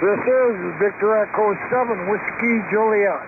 This is Victor Echo 7, Whiskey Joliet.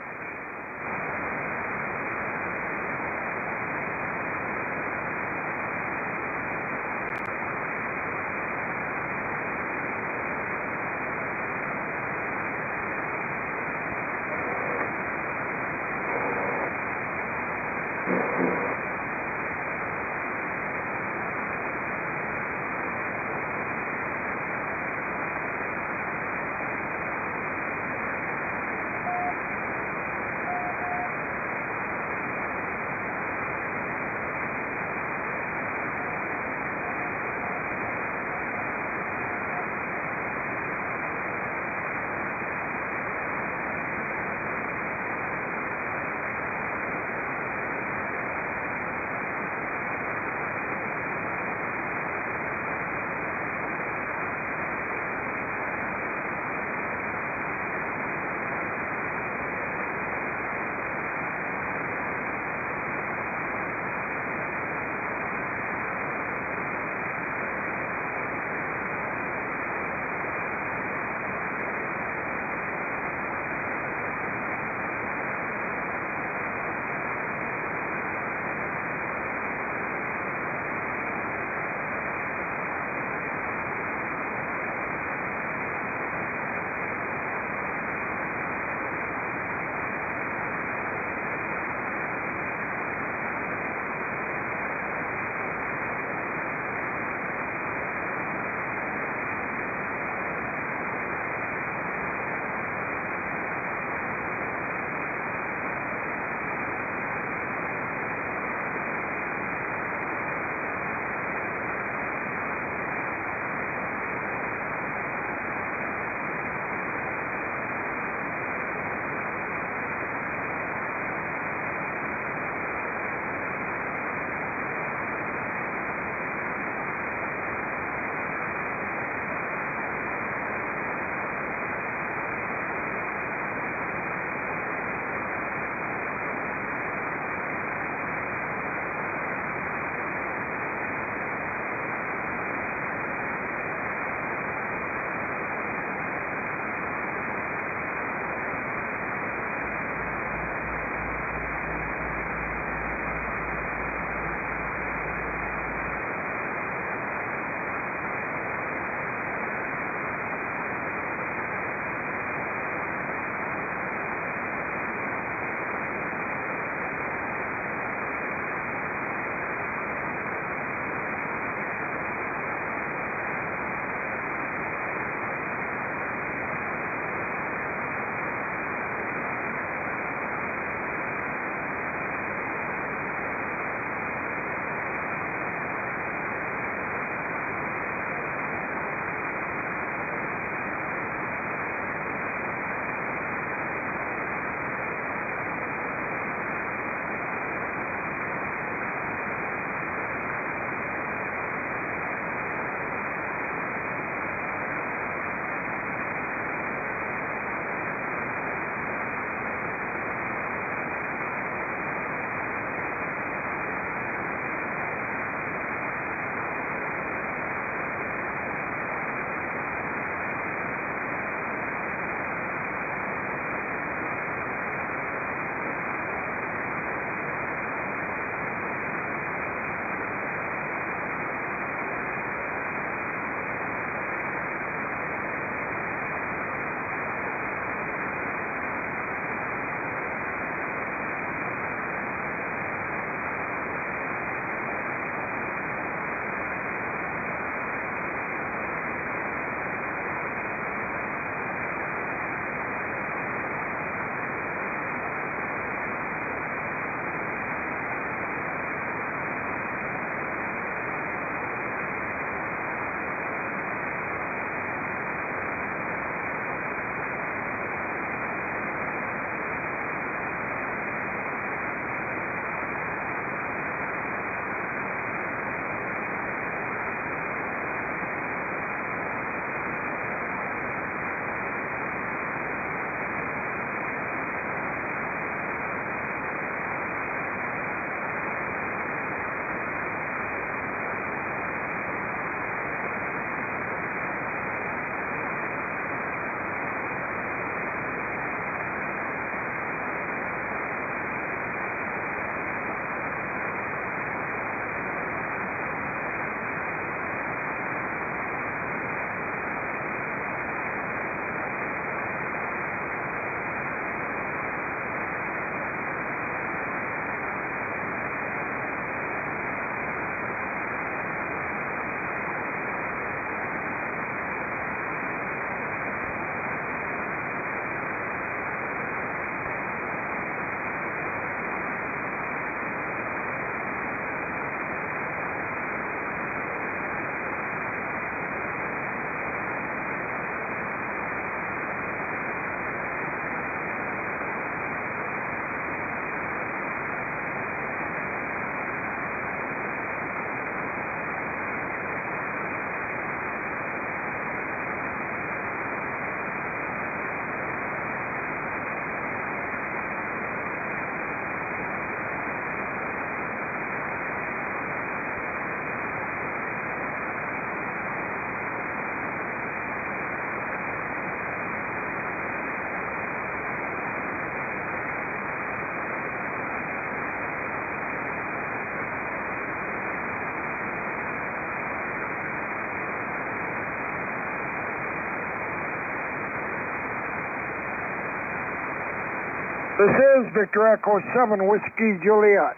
This is Victor Echo 7, Whiskey Juliet.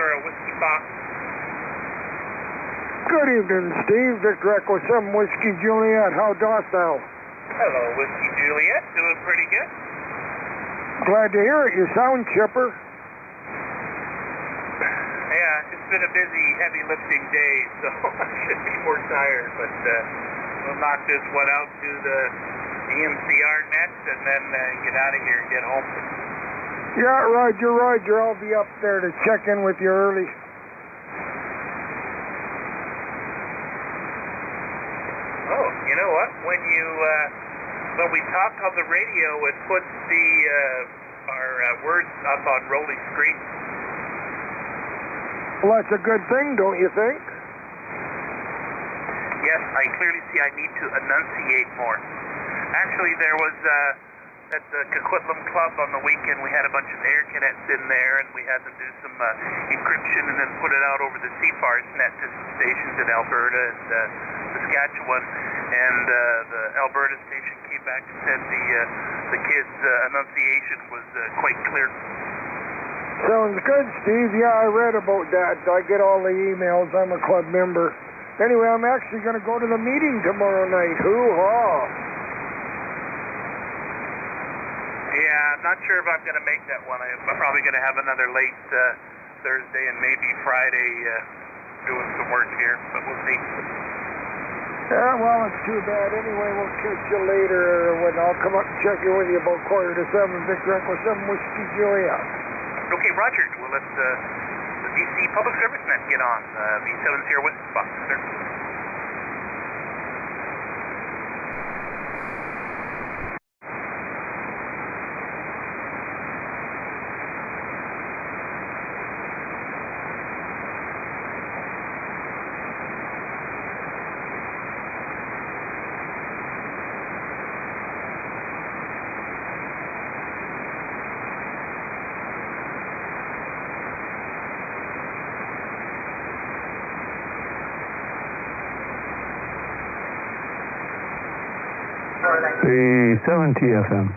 or a Whiskey Fox? Good evening, Steve. Victor Echo 7 Whiskey Juliet. How dost thou? Hello, Whiskey Juliet. Doing pretty good. Glad to hear it. You sound chipper. Yeah, it's been a busy, heavy lifting day, so I should be more tired, but we'll knock this one out to the EMCR next and then get out of here and get home. Yeah, Roger. I'll be up there to check in with you early. Oh, you know what? When we talk on the radio, it puts our words up on Roly's screen. Well, that's a good thing, don't you think? Yes, I clearly see I need to enunciate more. Actually, there was at the Coquitlam Club on the weekend, we had a bunch of air cadets in there, and we had them do some encryption and then put it out over the CFARS net to some stations in Alberta and Saskatchewan. And the Alberta station came back and said the kids' enunciation was quite clear. Sounds good, Steve. Yeah, I read about that. I get all the emails. I'm a club member. Anyway, I'm actually going to go to the meeting tomorrow night. Hoo-haw. Yeah, I'm not sure if I'm going to make that one. I'm probably going to have another late Thursday and maybe Friday doing some work here, but we'll see. Yeah, well, it's too bad. Anyway, we'll catch you later when I'll come up and check in with you about 6:45, Victor Echo 7 Whiskey Juliet. Okay, Roger. We'll let the BC Public Servicemen get on. B70 Whiskey Fox, sir. The 70 FM.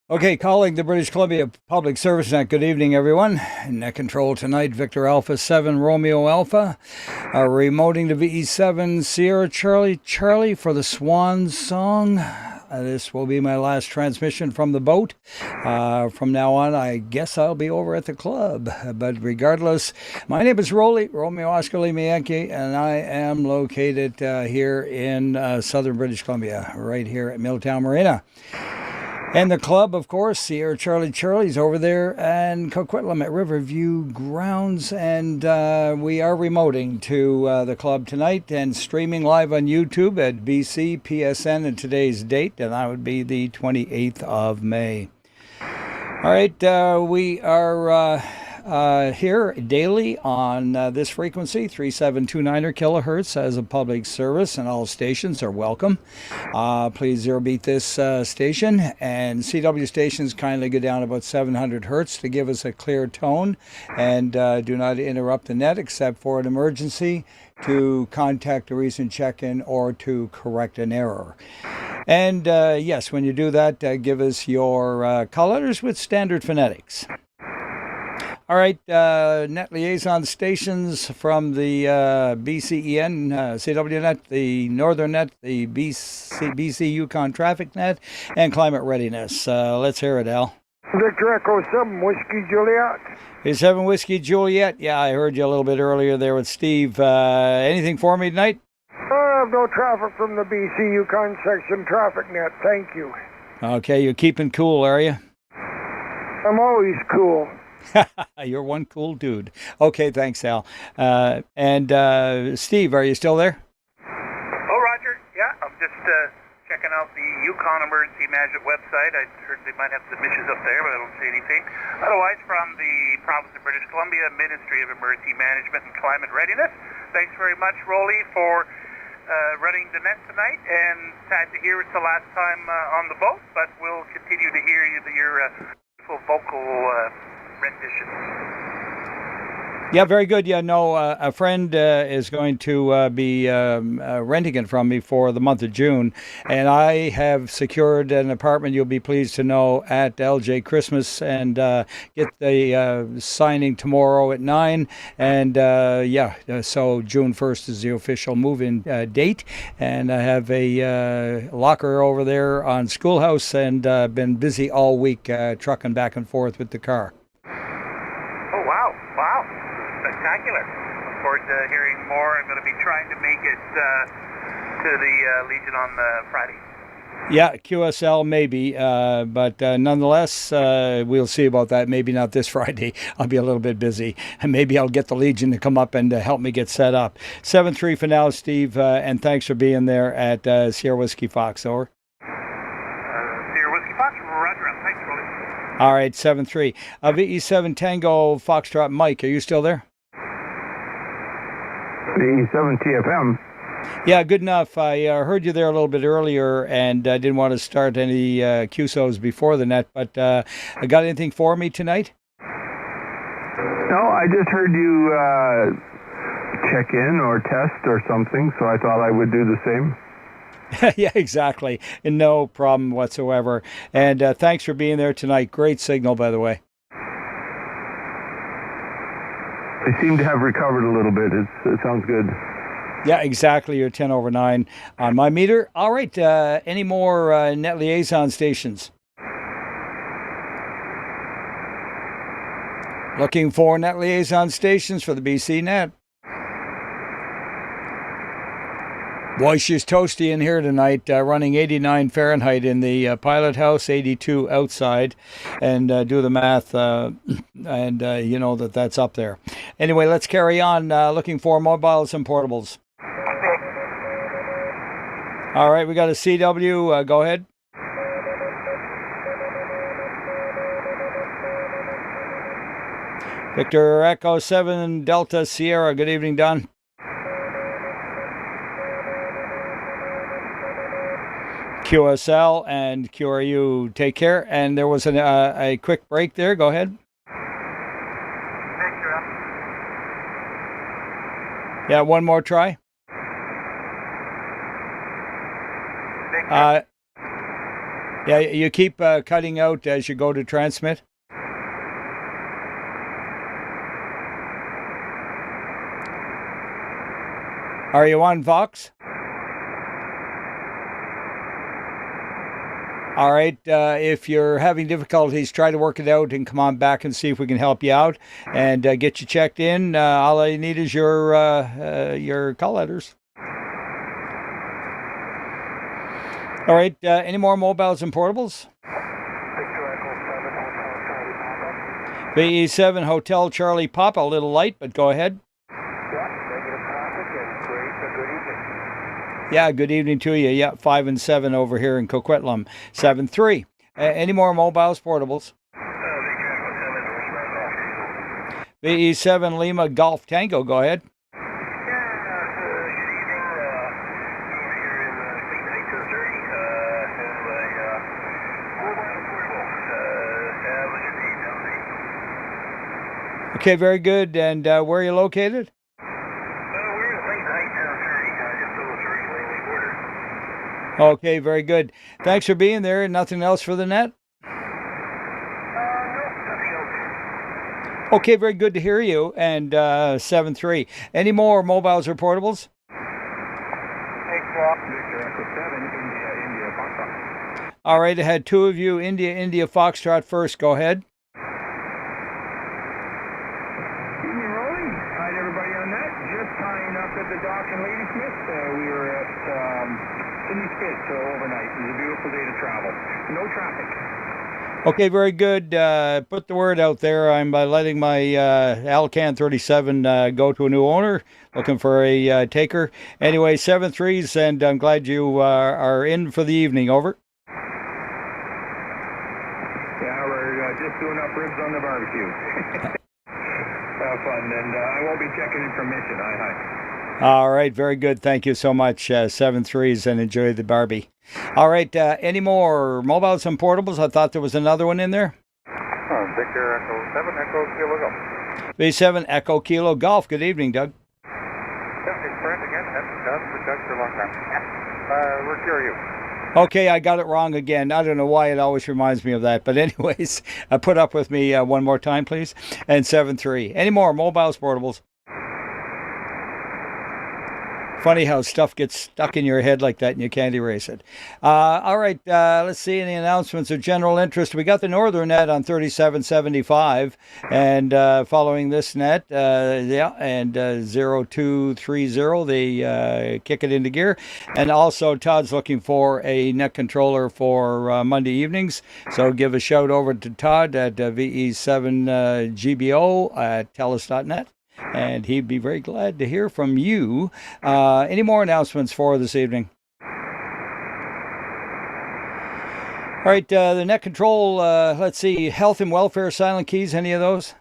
Okay, calling the British Columbia Public Service Net. Good evening, everyone. In net control tonight, Victor Alpha 7 Romeo Alpha. Remoting to VE7 Sierra Charlie for the Swan Song. This will be my last transmission from the boat. From now on, I guess I'll be over at the club. But regardless, my name is Roly, Romeo Oscar Lima Yankee, and I am located here in southern British Columbia, right here at Milltown Marina. And the club, of course, Sierra Charlie's over there, and Coquitlam at Riverview Grounds. And we are remoting to the club tonight and streaming live on YouTube at BCPSN in today's date, and that would be the 28th of May. All right, we are here daily on this frequency, 3729 kilohertz, as a public service, and all stations are welcome. Please zero beat this station, and CW stations kindly go down about 700 hertz to give us a clear tone, and do not interrupt the net except for an emergency, to contact a recent check-in, or to correct an error. And yes, when you do that, give us your call letters with standard phonetics. All right, net liaison stations from the BCEN, CWNet, the Northern Net, the BC Yukon Traffic Net, and Climate Readiness. Let's hear it, Al. Victor Echo 7, Whiskey Juliet. Is 7 Whiskey Juliet? Yeah, I heard you a little bit earlier there with Steve. Anything for me tonight? I have no traffic from the BC Yukon section traffic net, thank you. Okay, you're keeping cool, are you? I'm always cool. You're one cool dude. Okay, thanks, Al. And Steve, are you still there? Oh, Roger. Yeah, I'm just checking out the Yukon Emergency Management website. I heard they might have some issues up there, but I don't see anything. Otherwise, from the Province of British Columbia, Ministry of Emergency Management and Climate Readiness, thanks very much, Roly, for running the net tonight, and sad to hear it's the last time on the boat, but we'll continue to hear your beautiful vocal rendition. Yeah, very good. Yeah, no, a friend is going to be renting it from me for the month of June, and I have secured an apartment, you'll be pleased to know, at LJ Christmas, and get the signing tomorrow at 9, and so June 1st is the official move-in date, and I have a locker over there on Schoolhouse, and been busy all week trucking back and forth with the car. Oh, wow. Spectacular. Look forward to hearing more. I'm going to be trying to make it to the Legion on Friday. Yeah, QSL maybe, but nonetheless, we'll see about that. Maybe not this Friday. I'll be a little bit busy. And maybe I'll get the Legion to come up and help me get set up. 7-3 for now, Steve, and thanks for being there at Sierra Whiskey Fox. Over. Sierra Whiskey Fox, roger. Thanks, Roly. All right, 7-3. VE7 Tango Foxtrot Mike, are you still there? VE7 TFM. Yeah, good enough. I heard you there a little bit earlier, and I didn't want to start any QSOs before the net, but got anything for me tonight? No, I just heard you check in or test or something, so I thought I would do the same. Yeah, exactly. And no problem whatsoever. And thanks for being there tonight. Great signal, by the way. They seem to have recovered a little bit. It sounds good. Yeah, exactly. You're 10 over 9 on my meter. All right. Any more net liaison stations? Looking for net liaison stations for the BC net. Boy, she's toasty in here tonight, running 89 Fahrenheit in the pilot house, 82 outside, and do the math, and you know that's up there. Anyway, let's carry on looking for mobiles and portables. All right, we got a CW. Go ahead. Victor Echo 7 Delta Sierra. Good evening, Don. QSL and QRU, take care. And there was a quick break there. Go ahead. Yeah, one more try. Yeah, you keep cutting out as you go to transmit. Are you on Vox? All right. If you're having difficulties, try to work it out and come on back and see if we can help you out and get you checked in. All I need is your call letters. All right. Any more mobiles and portables? VE7 Hotel Charlie Papa, a little light, but go ahead. Yeah, good evening to you. Yeah, 5 and 7 over here in Coquitlam. 7-3. Any more mobiles, portables? VE7 Lima Golf Tango, go ahead. Okay, very good. And where are you located? Okay, very good. Thanks for being there. Nothing else for the net? Okay, very good to hear you. And 7-3. Any more mobiles or portables? All right, I had 2 of you. India Foxtrot first. Go ahead. Overnight. It was a beautiful day to travel. No traffic. Okay, very good. Put the word out there. I'm letting my Alcan 37 go to a new owner, looking for a taker. Anyway, 7-3s, and I'm glad you are in for the evening. Over. Yeah, we're just doing up ribs on the barbecue. Have fun, and I won't be checking in from Mission. Hi. All right, very good. Thank you so much. 7-3s, and enjoy the Barbie. All right, any more mobiles and portables? I thought there was another one in there. Victor Echo 7 Echo Kilo Golf. V7 Echo Kilo Golf. Good evening, Doug. Yeah, it's Brent again. That's Doug for a long time. Where are you? Okay, I got it wrong again. I don't know why it always reminds me of that. But anyways, put up with me one more time, please. And 7-3. Any more mobiles, portables? Funny how stuff gets stuck in your head like that and you can't erase it. All right, let's see any announcements of general interest. We got the Northern net on 3775, and following this net, and 0230, they kick it into gear. And also, Todd's looking for a net controller for Monday evenings, so give a shout over to Todd at VE7GBO at TELUS.net. And he'd be very glad to hear from you. Any more announcements for this evening? All right, the net control, let's see, health and welfare silent keys, any of those?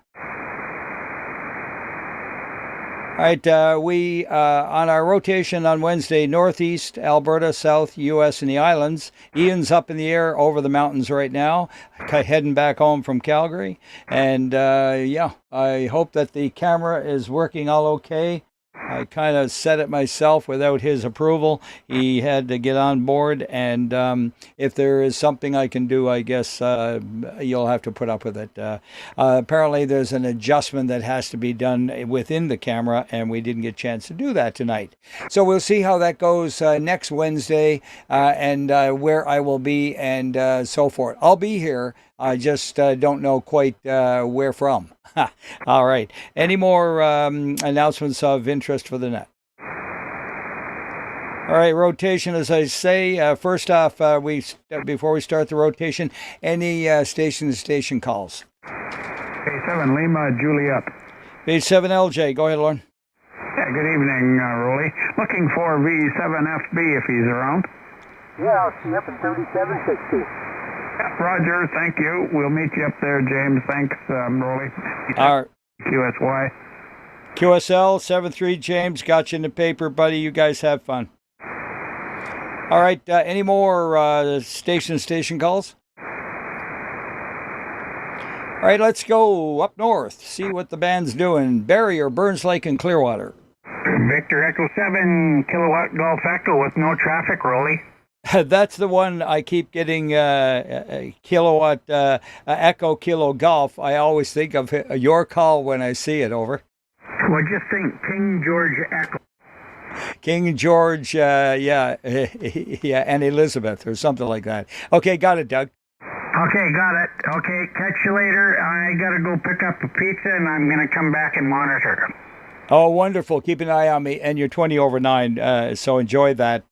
All right, we, on our rotation on Wednesday, Northeast, Alberta, South, U.S., and the islands. Ian's up in the air over the mountains right now, heading back home from Calgary. And, yeah, I hope that the camera is working all okay. I kind of set it myself without his approval. He had to get on board, and if there is something I can do, I guess you'll have to put up with it. Apparently, there's an adjustment that has to be done within the camera, and we didn't get a chance to do that tonight. So we'll see how that goes next Wednesday, and where I will be, and so forth. I'll be here. I just don't know quite where from. All right. Any more announcements of interest for the net? All right, rotation, as I say. First off, before we start the rotation, any station-to-station calls? K7 Lima Juliet. V7LJ, go ahead, Lauren. Yeah, good evening, Roly. Looking for V7FB if he's around. Yeah, I'll see up at 3760. Roger, thank you. We'll meet you up there, James. Thanks, Roly. QSY. QSL 73, James. Got you in the paper, buddy. You guys have fun. All right. Any more station calls? All right, let's go up north. See what the band's doing. Barrie or Burns Lake and Clearwater. Victor Echo 7 Kilowatt Golf Echo with no traffic, Roly. That's the one I keep getting, Kilowatt Echo Kilo Golf. I always think of your call when I see it. Over. Well, just think King George Echo. King George, yeah, and Elizabeth or something like that. Okay, got it, Doug. Okay, got it. Okay, catch you later. I got to go pick up a pizza, and I'm going to come back and monitor. Oh, wonderful. Keep an eye on me. And you're 20 over 9, so enjoy that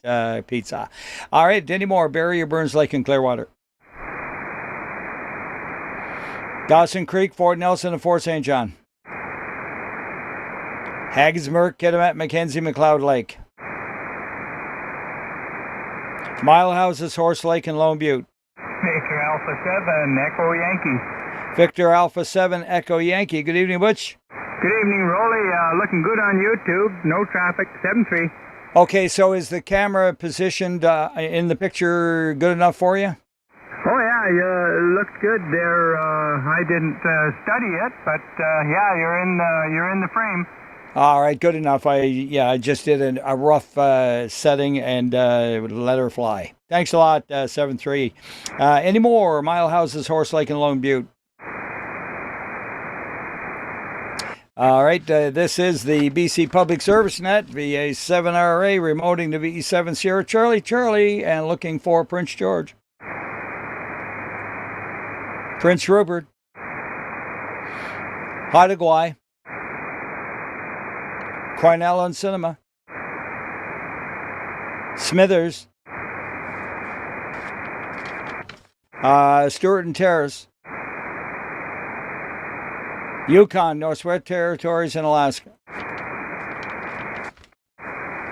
pizza. All right, any more? Barrier, Burns Lake, and Clearwater. Dawson Creek, Fort Nelson, and Fort St. John. Haggensburg, Kitimat, Mackenzie, McLeod Lake. Mile Houses, Horse Lake, and Lone Butte. Victor Alpha 7, Echo Yankee. Victor Alpha 7, Echo Yankee. Good evening, Butch. Good evening, Roly. Looking good on YouTube. No traffic. 7-3. Okay, so is the camera positioned in the picture good enough for you? Oh yeah, looks good there. I didn't study it, but yeah, you're in the frame. All right, good enough. I just did a rough setting and let her fly. Thanks a lot, 7-3. Any more? Mile Houses, Horse Lake, and Lone Butte. All right, this is the BC Public Service Net, VA7RA, remoting to VE7 Sierra Charlie, and looking for Prince George. Prince Rupert. Haudenosaunee. Cornell and Cinema. Smithers. Stewart and Terrace. Yukon, Northwest Territories, and Alaska.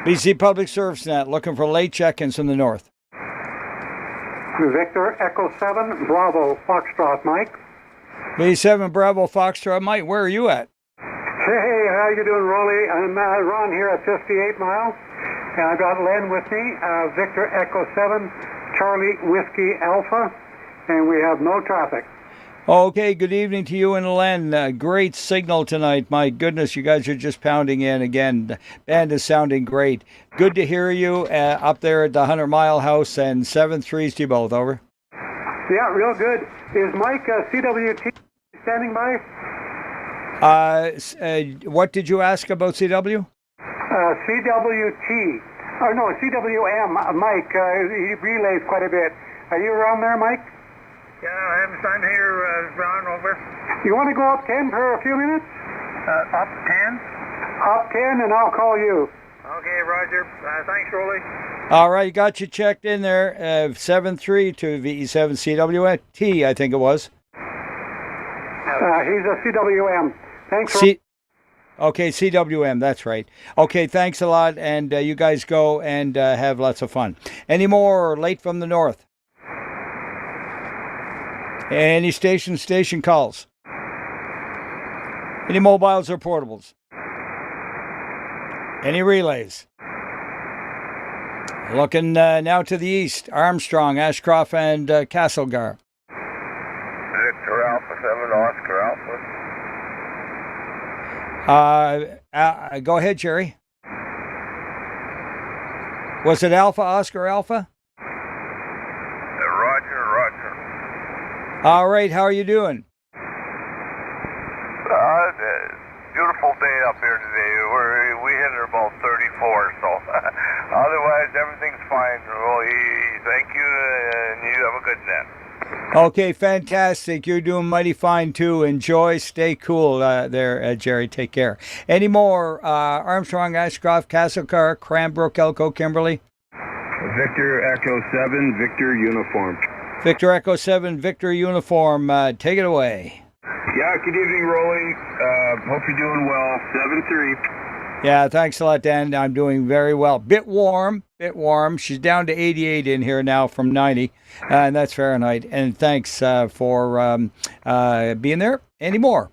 BC Public Service Net, looking for late check-ins from the north. Victor Echo 7, Bravo, Foxtrot, Mike. B7 Bravo, Foxtrot, Mike, where are you at? Hey, how you doing, Roly? I'm Ron here at 58 Mile, and I've got Len with me, Victor Echo 7, Charlie Whiskey Alpha, and we have no traffic. Okay, good evening to you and Len. Great signal tonight. My goodness, you guys are just pounding in again. The band is sounding great. Good to hear you up there at the 100 Mile House, and 7-3s to you both, over. Yeah, real good. Is Mike CWT standing by? What did you ask about CW? CWT. Oh, no, CWM. Mike, he relays quite a bit. Are you around there, Mike? Yeah, I have sign here, Ron, over. You want to go up 10 for a few minutes? Up 10? Up 10, and I'll call you. Okay, Roger. Thanks, Roly. All right, got you checked in there. 7-3 to VE7 CWT, I think it was. He's a CWM. Thanks, Okay, CWM, that's right. Okay, thanks a lot, and you guys go and have lots of fun. Any more late from the north? Any station calls? Any mobiles or portables? Any relays? Looking now to the east, Armstrong, Ashcroft, and Castlegar. Victor Alpha 7, Oscar Alpha. Go ahead, Jerry. Was it Alpha, Oscar, Alpha? Roger. All right, how are you doing? Beautiful day up here today. We hit about 34, so otherwise everything's fine. Thank you, and you have a good net. Okay, fantastic. You're doing mighty fine too. Enjoy, stay cool there, Jerry. Take care. Any more? Armstrong, Ashcroft, Castlegar, Cranbrook, Elko, Kimberley. Victor Echo 7, Victor Uniform. Victor Echo 7, Victor Uniform. Take it away. Yeah, good evening, Roly. Hope you're doing well. 7-3. Yeah, thanks a lot, Dan. I'm doing very well. Bit warm. She's down to 88 in here now from 90, and that's Fahrenheit. And thanks for being there. Any more?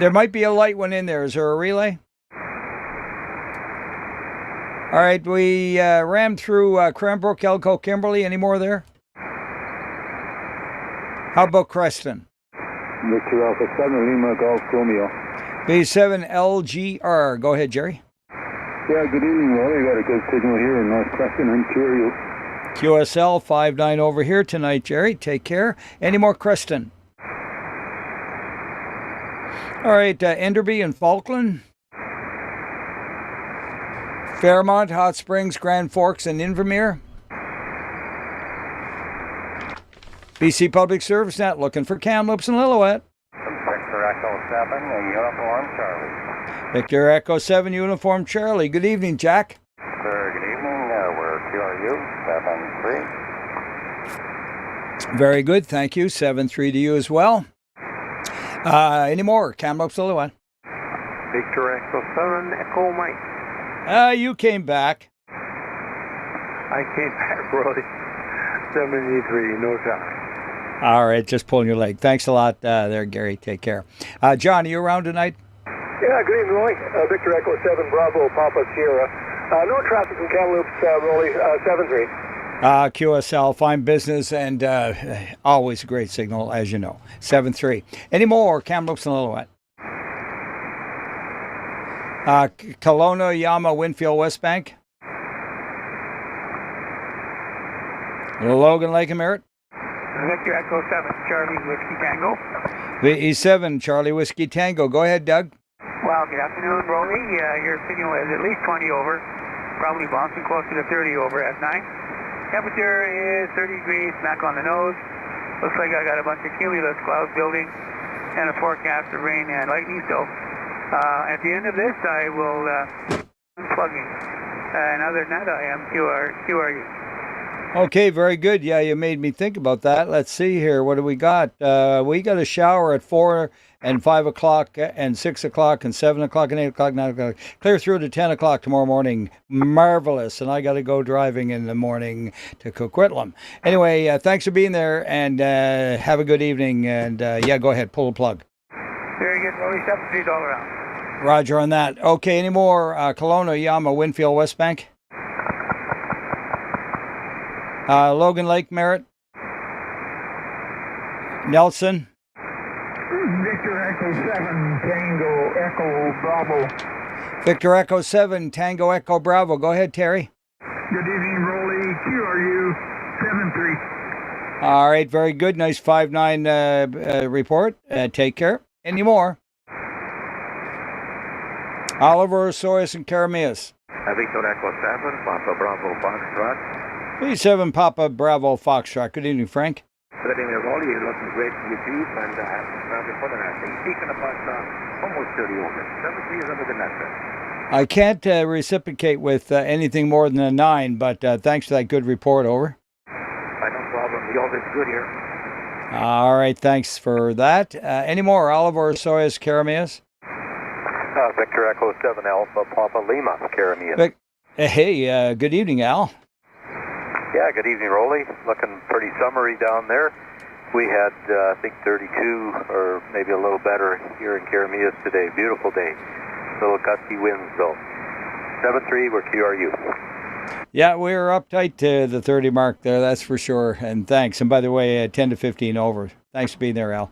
There might be a light one in there. Is there a relay? All right, we rammed through Cranbrook, Elko, Kimberley. Any more there? How about Creston? Victor Alpha 7, Lima Golf Romeo. B7 LGR. Go ahead, Jerry. Yeah, good evening, Roly. I got a good signal here in North Creston, Ontario. QSL 59 over here tonight, Jerry. Take care. Any more Creston? All right, Enderby and Falkland. Fairmont, Hot Springs, Grand Forks, and Invermere. BC Public Service Net looking for Kamloops and Lillooet. Victor Echo 7, Uniform Charlie. Victor Echo 7, Uniform Charlie. Good evening, Jack. Sir, good evening. We're QRU 7-3. Very good, thank you. 7-3 to you as well. Any more? Kamloops, Lillooet. Victor Echo 7, Echo Mike. You came back. I came back, Roly. 73, no time. All right, just pulling your leg. Thanks a lot there, Gary. Take care. John, are you around tonight? Yeah, good evening, Roly. Victor Echo 7, Bravo, Papa Sierra. No traffic from Kamloops, Roly, 7-3. QSL, fine business, and always a great signal, as you know. 7-3. Any more? Kamloops and Lillooet. Kelowna, Yama, Winfield, West Bank. Logan Lake and Merritt. Victor Echo 7, Charlie Whiskey Tango. VE7, Charlie Whiskey Tango. Go ahead, Doug. Well, good afternoon, Roly. Your signal is at least 20 over, probably bouncing closer to 30 over at 9. Temperature is 30 degrees, smack on the nose. Looks like I got a bunch of cumulus clouds building and a forecast of rain and lightning. So at the end of this, I will unplugging. And other than that, I am QRU. Okay, very good. Yeah, you made me think about that. Let's see here. What do we got? We got a shower at 4 and 5 o'clock and 6 o'clock and 7 o'clock and 8 o'clock, 9 o'clock. Clear through to 10 o'clock tomorrow morning. Marvelous. And I got to go driving in the morning to Coquitlam. Anyway, thanks for being there and have a good evening. And yeah, go ahead. Pull the plug. Very good, Roly. $73 round. Roger on that. Okay, any more? Kelowna, Yama, Winfield, West Bank. Logan Lake, Merritt. Nelson. Victor Echo 7, Tango Echo Bravo. Victor Echo 7, Tango Echo Bravo. Go ahead, Terry. Good evening, Roly. QRU 7-3. All right, very good. Nice 5-9 report. Take care. Any more? Oliver, Soyuz, and Karamias. Victor Echo 7, Papa Bravo Foxtrot. B7 Papa Bravo Foxtrot. Good evening, Frank. Good evening, Roly. You're looking great on YouTube, and before the last thing, speaking about almost 30 over. 7-3 is under the net. I can't reciprocate with anything more than a 9, but thanks for that good report. Over. No problem. The always good here. All right, thanks for that. Any more? Oliver, Soyuz, Karamias. Victor Echo 7 Alpha Papa Lima, Caramian. Hey, good evening, Al. Yeah, good evening, Roly. Looking pretty summery down there. We had, I think, 32 or maybe a little better here in Karamias today. Beautiful day. Little gusty winds, though. 7-3, we're QRU. Yeah, we're up tight to the 30 mark there, that's for sure. And thanks. And by the way, 10 to 15 over. Thanks for being there, Al.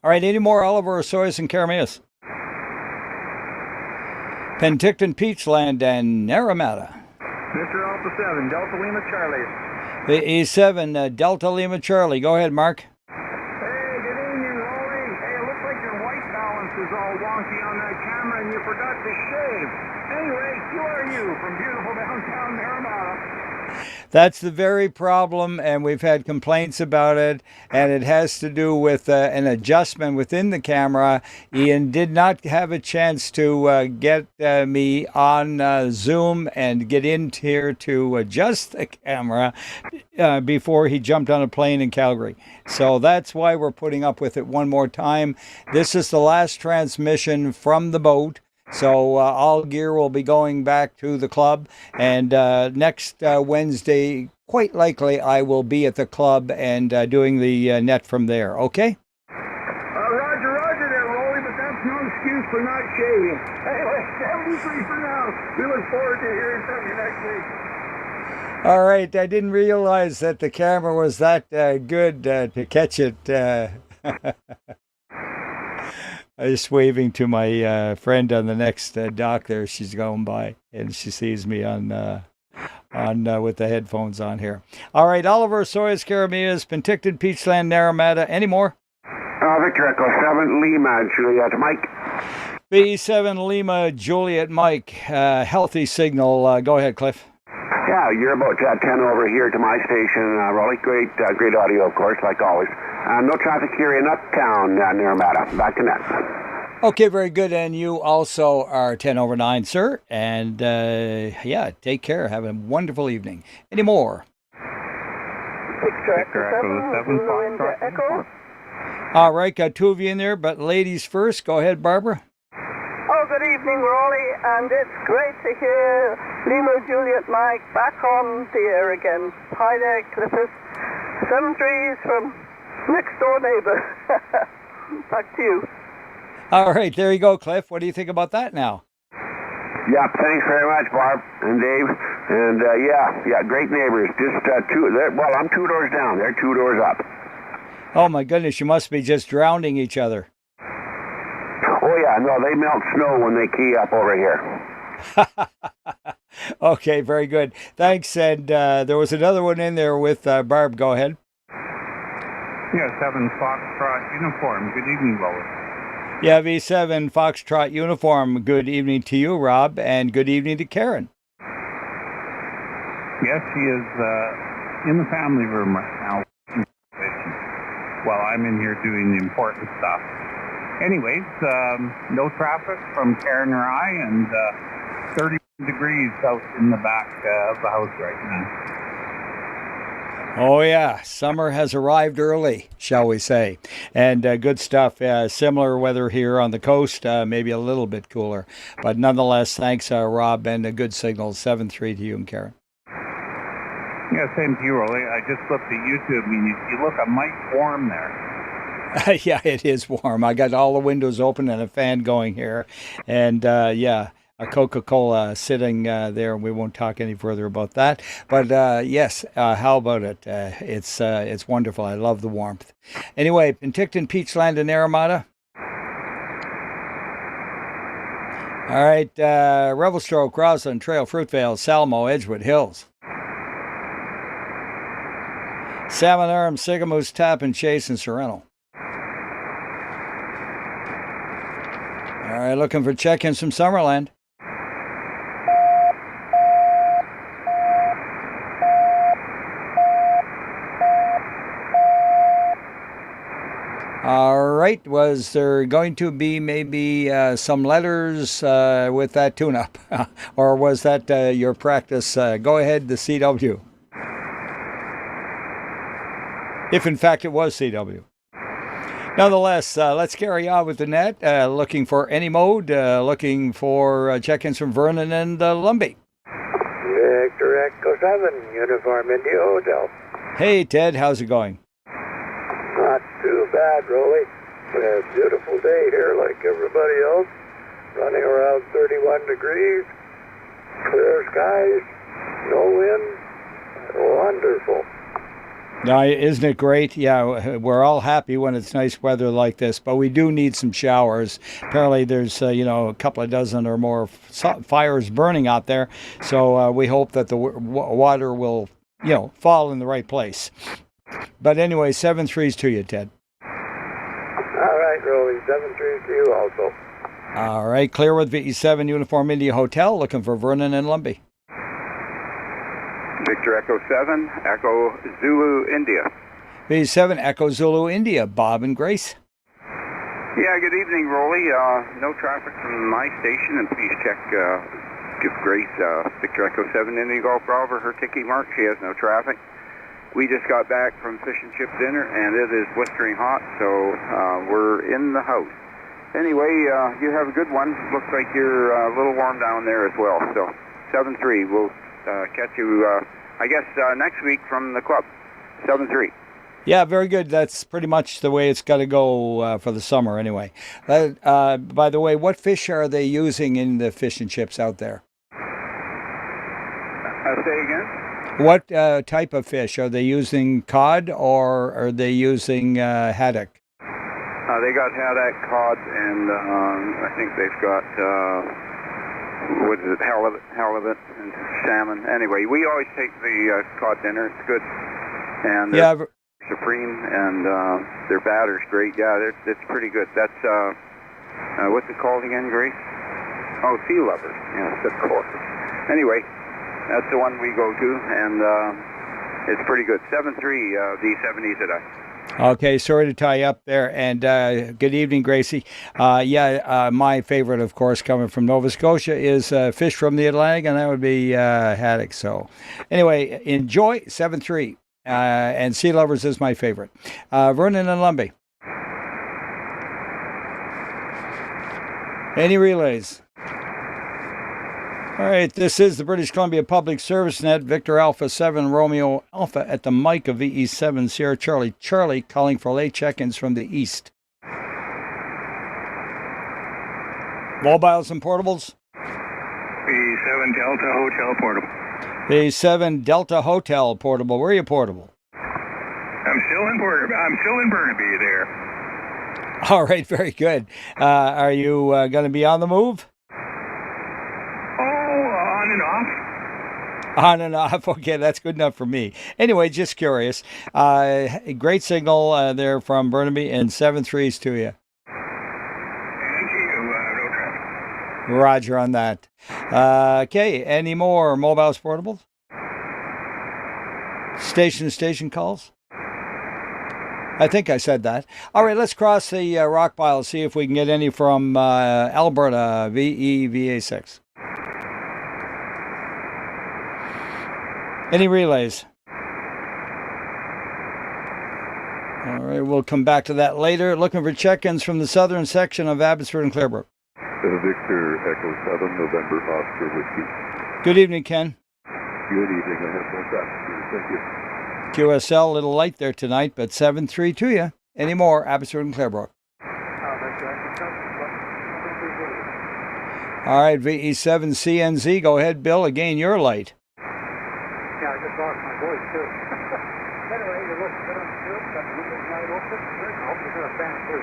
All right, any more Oliver, Soyuz, and Karamias? Penticton, Peachland, and Naramata. Mr. Alpha 7, Delta Lima Charlie. The E7, Delta Lima Charlie. Go ahead, Mark. Hey, good evening, Roly. Hey, it looks like your white balance is all wonky on that camera and you forgot to shave. Anyway, QRU from beautiful downtown Naramata. That's the very problem, and we've had complaints about it, and it has to do with an adjustment within the camera. Ian did not have a chance to get me on Zoom and get in here to adjust the camera before he jumped on a plane in Calgary. So that's why we're putting up with it one more time. This is the last transmission from the boat. So all gear will be going back to the club, and next Wednesday, quite likely, I will be at the club and doing the net from there. Okay? Roger there, Roly, but that's no excuse for not shaving. Anyway, 73 for now. We look forward to hearing from you next week. All right, I didn't realize that the camera was that good to catch it. I was waving to my friend on the next dock there. She's going by, and she sees me on with the headphones on here. All right, Oliver, Soyuz, Karamias, Penticton, Peachland, Naramata. Any more? Victor Echo 7, Lima, Juliet, Mike. B7 Lima, Juliet, Mike. Healthy signal. Go ahead, Cliff. Yeah, you're about 10 over here to my station, Roly. Great audio, of course, like always. No traffic here in Uptown, near Armada. Back to net. Okay, very good. And you also are 10 over 9, sir. And yeah, take care. Have a wonderful evening. Any more? Victor Echo 7, Zulu Echo. All right, got two of you in there, but ladies first. Go ahead, Barbara. Oh, good evening, Roly, and it's great to hear Lima, Juliet, Mike back on the air again. Hi there, Clifford. 7-3s from next door neighbor. Back to you. All right, there you go, Cliff. What do you think about that now? Yeah, thanks very much, Barb and Dave. And yeah, great neighbors. Just well, I'm 2 doors down. They're 2 doors up. Oh my goodness, you must be just drowning each other. Oh yeah, no, they melt snow when they key up over here. Okay, very good. Thanks. And there was another one in there with Barb. Go ahead. Yeah, 7 Foxtrot Uniform. Good evening, Roly. Yeah, V7 Foxtrot Uniform. Good evening to you, Rob, and good evening to Karen. Yes, she is in the family room right now while I'm in here doing the important stuff. Anyways, no traffic from Karen or I, and 30 degrees out in the back of the house right now. Oh, yeah. Summer has arrived early, shall we say. And good stuff. Similar weather here on the coast, maybe a little bit cooler. But nonetheless, thanks, Rob, and a good signal. 7-3 to you and Karen. Yeah, same to you, Roly. I just looked at YouTube, and you look a mite warm there. Yeah, it is warm. I got all the windows open and a fan going here. And yeah, a Coca-Cola sitting there. We won't talk any further about that. But yes, how about it? It's wonderful. I love the warmth. Anyway, Penticton, Peachland, and Armada. All right, Revelstoke, Roslyn, Trail, Fruitvale, Salmo, Edgewood Hills. Salmon Arm, Sigamoose, Tappan, Chase, and Sereno. All right, looking for check-ins from Summerland. All right, was there going to be maybe some letters with that tune-up? Or was that your practice? Go ahead, the CW. If in fact it was CW. Nonetheless, let's carry on with the net. Looking for any mode, looking for check-ins from Vernon and Lumbee. Victor Echo 7, Uniform India Hotel. Hey, Ted, how's it going? Not too bad, Roly. We had a beautiful day here like everybody else. Running around 31 degrees. Clear skies. No wind. Wonderful. Isn't it great? Yeah, we're all happy when it's nice weather like this, but we do need some showers. Apparently there's, a couple of dozen or more fires burning out there. So we hope that the water will, fall in the right place. But anyway, 7-3s to you, Ted. All right, Roly. 7-3s to you also. All right, clear with VE7 Uniform India Hotel, looking for Vernon and Lumbee. Victor Echo 7, Echo Zulu India. VE7 Echo Zulu India, Bob and Grace. Yeah, good evening, Roly. No traffic from my station, and please check, give Grace Victor Echo 7 India Golf Bravo her ticket mark. She has no traffic. We just got back from fish and chip dinner, and it is blistering hot, so we're in the house. Anyway, you have a good one. Looks like you're a little warm down there as well. So 7-3. We'll catch you, I guess, next week from the club. 7-3. Yeah, very good. That's pretty much the way it's got to go for the summer anyway. By the way, what fish are they using in the fish and chips out there? Say again? What type of fish? Are they using cod or are they using haddock? They got haddock, cod, and I think they've got, what is it, halibut and salmon. Anyway, we always take the cod dinner. It's good. And yeah, supreme, and their batter's great. Yeah, it's pretty good. That's, what's it called again, Grace? Oh, Sea Lovers. Yes, of course. Anyway, that's the one we go to, and it's pretty good. 7-3, D70 today. Okay, sorry to tie you up there, and good evening, Gracie. My favorite, of course, coming from Nova Scotia is Fish from the Atlantic, and that would be Haddock. So, anyway, enjoy 7-3, and Sea Lovers is my favorite. Vernon and Lumbee. Any relays? All right, this is the British Columbia Public Service Net. Victor Alpha 7 Romeo Alpha at the mic of VE7 Sierra Charlie. Charlie calling for late check-ins from the east. Mobiles and portables? VE7 Delta Hotel Portable. VE7 Delta Hotel Portable. Where are you portable? I'm still in Burnaby there. All right, very good. Are you going to be on the move? On and off. Okay, that's good enough for me. Anyway, just curious. Great signal there from Burnaby, and 7-3s to you. Thank you. No traffic. Roger on that. Okay, any more mobiles portables? Station calls? I think I said that. All right, let's cross the rock pile, see if we can get any from Alberta, VA6. Any relays? All right, we'll come back to that later. Looking for check-ins from the southern section of Abbotsford and Clearbrook. Victor Echo 7, November Oscar Whiskey. Good evening, Ken. Good evening. I have no traffic. Thank you. QSL, a little light there tonight, but 7-3 to you. Any more, Abbotsford and Clearbrook? All right, VE7 CNZ. Go ahead, Bill. Again, you're light. Yeah, I just lost my voice, too. Anyway, you're looking good on the field. Got the windows wide open. I hope you're going to fan, too.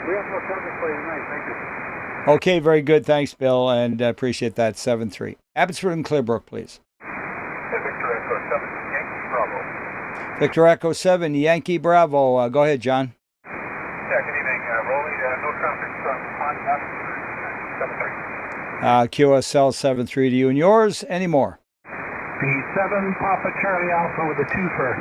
We have no traffic for you tonight. Thank you. Okay, very good. Thanks, Bill, and appreciate that. 7-3. Abbotsford and Clearbrook, please. Victor Echo 7, Yankee Bravo. Victor Echo 7, Yankee Bravo. Go ahead, John. Yeah, good evening. Roly, no traffic from Abbotsford, 7-3. QSL 7-3 to you and yours. Any more? V7 Papa Charlie Alpha with a twofer.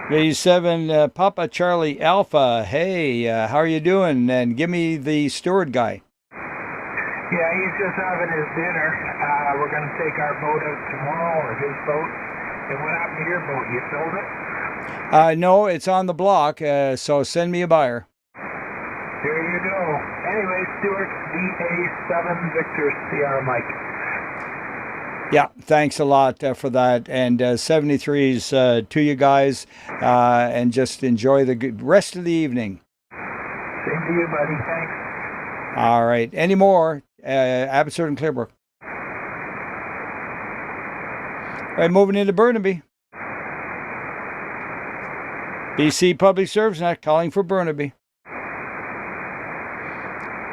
V7 Papa Charlie Alpha. Hey, how are you doing? And give me the steward guy. Yeah, he's just having his dinner. We're going to take our boat out tomorrow, or his boat. And what happened to your boat? You sold it? No, it's on the block, so send me a buyer. There you go. Anyway, Stuart, VA7 Victor Sierra Mike. Yeah, thanks a lot for that. And 73s to you guys. And just enjoy the rest of the evening. Same to you, buddy. Thanks. All right. Any more? Abbotsford and Clearbrook. All right, moving into Burnaby. BC Public Service Net calling for Burnaby.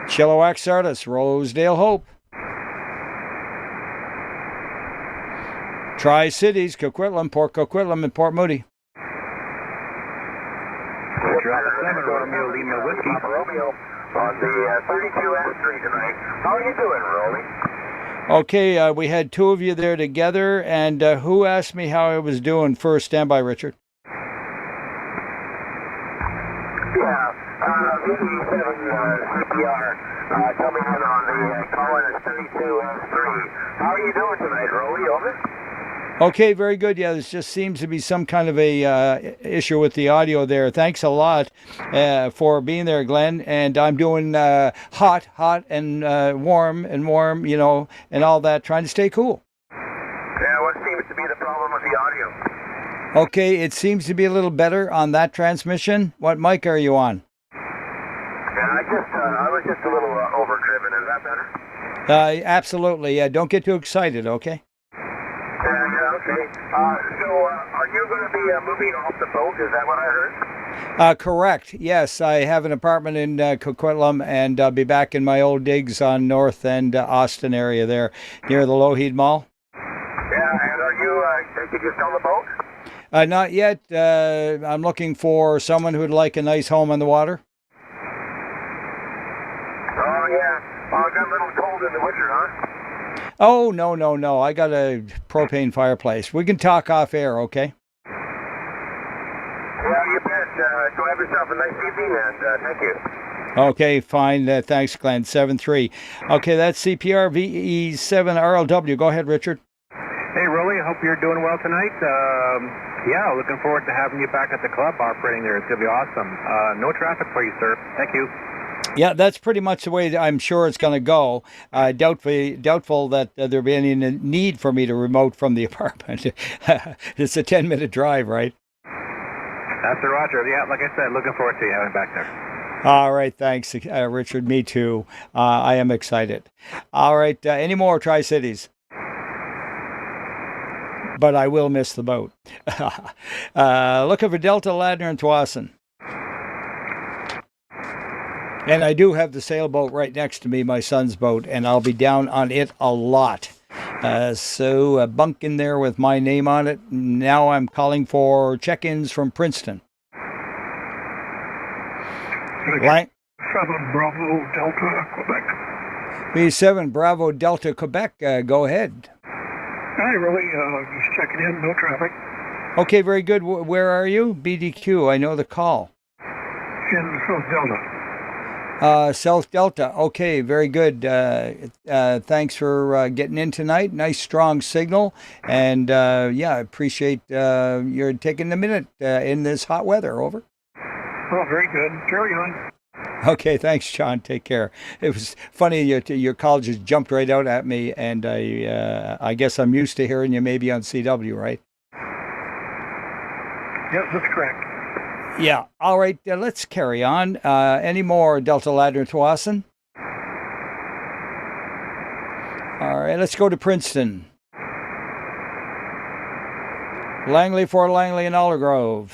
Chilliwack Sardis, Rosedale Hope. Tri-Cities, Coquitlam, Port Coquitlam, and Port Moody. Romeo Lima Whiskey. Romeo on the 32S3 tonight. How are you doing, Roly? Okay, we had two of you there together, and who asked me how I was doing first? Stand by, Richard. Yeah, VE7 CPR coming in on the call in 32S3. How are you doing tonight, Roly? Over? Okay, very good. Yeah, there just seems to be some kind of a issue with the audio there. Thanks a lot for being there, Glenn. And I'm doing hot, and warm, you know, and all that, trying to stay cool. Yeah, what seems to be the problem with the audio? Okay, it seems to be a little better on that transmission. What mic are you on? Yeah, I was just a little overdriven. Is that better? Absolutely. Yeah, don't get too excited, okay? Okay. So, are you going to be moving off the boat? Is that what I heard? Correct. Yes, I have an apartment in Coquitlam, and I'll be back in my old digs on North and Austin area there, near the Lougheed Mall. Yeah, and are you, did you sell the Not yet. I'm looking for someone who'd like a nice home on the water. Oh, yeah. Well, it got a little cold in the winter, huh? Oh, no. I got a propane fireplace. We can talk off air, okay? Yeah, you bet. Go have yourself a nice evening, and thank you. Okay, fine. Thanks, Glenn. 7-3. Okay, that's CPR VE7RLW. Go ahead, Richard. Hey, Roly. I hope you're doing well tonight. Yeah, looking forward to having you back at the club operating there. It's going to be awesome. No traffic for you, sir. Thank you. Yeah, that's pretty much the way I'm sure it's going to go. Doubtful that there'll be any need for me to remote from the apartment. It's a 10-minute drive, right? That's the Roger. Yeah, like I said, looking forward to you having back there. All right, thanks, Richard. Me too. I am excited. All right, any more Tri-Cities? But I will miss the boat. Looking for Delta, Ladner, and Tsawwassen. And I do have the sailboat right next to me, my son's boat, and I'll be down on it a lot. So a bunk in there with my name on it. Now I'm calling for check-ins from Princeton. 7 Bravo Delta Quebec. B7 Bravo Delta Quebec. Go ahead. Hi, Roly. Just checking in. No traffic. Okay, very good. Where are you? BDQ. I know the call. In South Delta. South Delta. Okay, very good. Thanks for getting in tonight. Nice strong signal. And yeah, I appreciate your taking a minute in this hot weather. Over. Oh, very good. Carry on. Okay, thanks, John. Take care. It was funny. Your call just jumped right out at me, and I guess I'm used to hearing you maybe on CW, right? Yes, that's correct. Yeah. All right. Let's carry on. Any more Delta, Ladner, Tsawwassen? All right. Let's go to Princeton. Langley, Fort Langley, and Aldergrove.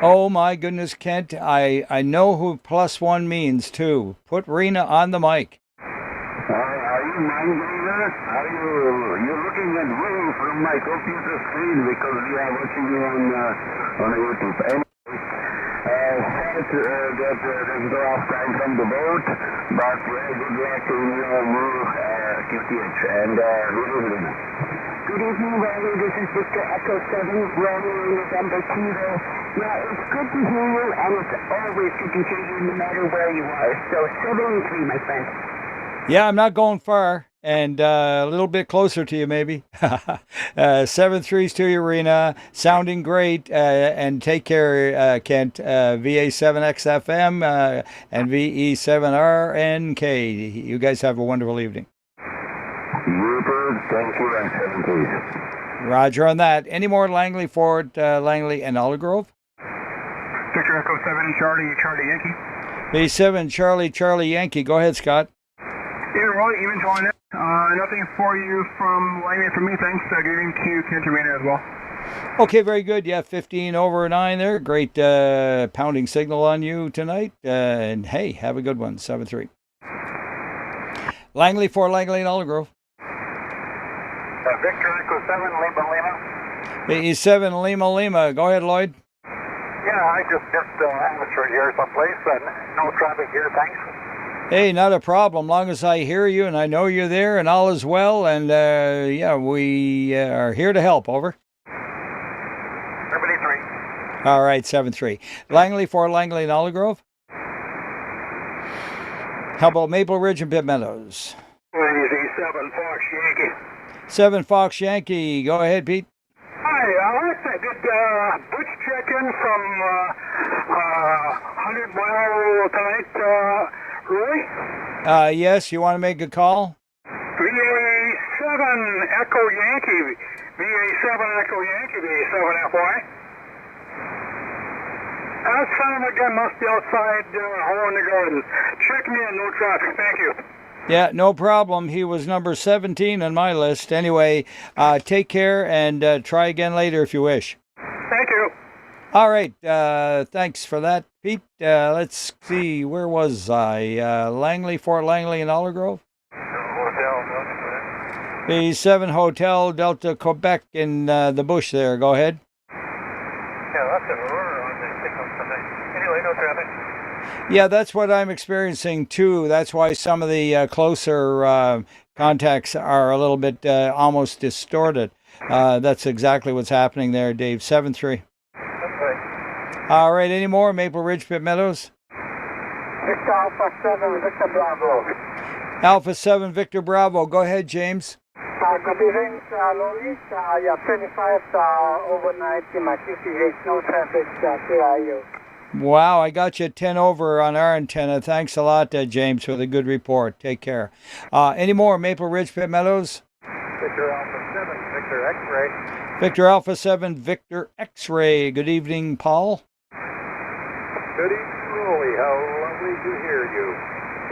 Oh my goodness, Kent! I know who +1 means too. Put Rena on the mic. Are you mind reader? Are you looking at me from my computer screen because we are watching you on YouTube. Anyway, sad that there's no off time from the boat, but good luck in your move, QTH, and good evening. Good evening, Roly. This is Victor Echo 7, Romeo November Kilo. Yeah, it's good to hear you, and it's always good to hear you no matter where you are. So 7-3, my friend. Yeah, I'm not going far, and a little bit closer to you, maybe. 7-3s to you, Rena. Sounding great, and take care, Kent. VA7XFM and VE7RNK. You guys have a wonderful evening. Thank you, and 7-3. Roger on that. Any more Langley, Fort Langley, and Aldergrove? Victor Echo 7, Charlie Yankee. B7 Charlie Yankee. Go ahead, Scott. Yeah, Roly, even joined it. Nothing for you from Langley from me. Thanks. Good evening to Kent and Rena as well. Okay, very good. Yeah, 15/9 there. Great pounding signal on you tonight. And hey, have a good one. 7-3. Langley, Fort Langley, and Aldergrove. Victor Echo 7, Lima. VE7 Lima. Go ahead, Lloyd. Yeah, I just amateur here someplace, and no traffic here, thanks. Hey, not a problem. Long as I hear you and I know you're there and all is well. And yeah, we are here to help. Over. 73. All right, 7-3. Langley, Fort Langley, and Aldergrove. How about Maple Ridge and Pitt Meadows? Easy, 7 Fox Yankee. 7 Fox Yankee. Go ahead, Pete. Hi, Alexa. Did Butch check in from 100 Mile tonight, Roy? Yes, you want to make a call? VA7 Echo Yankee. VA7 Echo Yankee, VA7 FY. That son of a gun must be outside hoeing the garden. Check me in, no traffic. Thank you. Yeah, no problem. He was number 17 on my list. Anyway, take care and try again later if you wish. Thank you. All right. Thanks for that, Pete. Let's see. Where was I? Langley, Fort Langley, and Aldergrove? B7 Hotel Delta Quebec in the bush there. Go ahead. Yeah, lots of roar on the signal tonight. Anyway, no traffic. Yeah, that's what I'm experiencing too. That's why some of the closer contacts are a little bit almost distorted. That's exactly what's happening there, Dave. 7-3. Okay. All right, any more? Maple Ridge, Pitt Meadows? Victor Alpha 7, Victor Bravo. Alpha 7, Victor Bravo. Go ahead, James. Good evening, Roly. Yeah, 25 overnight in my QCH, no traffic, KIU. Wow, I got you 10 over on our antenna. Thanks a lot, James, for the good report. Take care. Any more? Maple Ridge, Pitt Meadows? Victor Alpha 7, Victor X-Ray. Victor Alpha 7, Victor X-Ray. Good evening, Paul. Good evening, Roly. How lovely to hear you.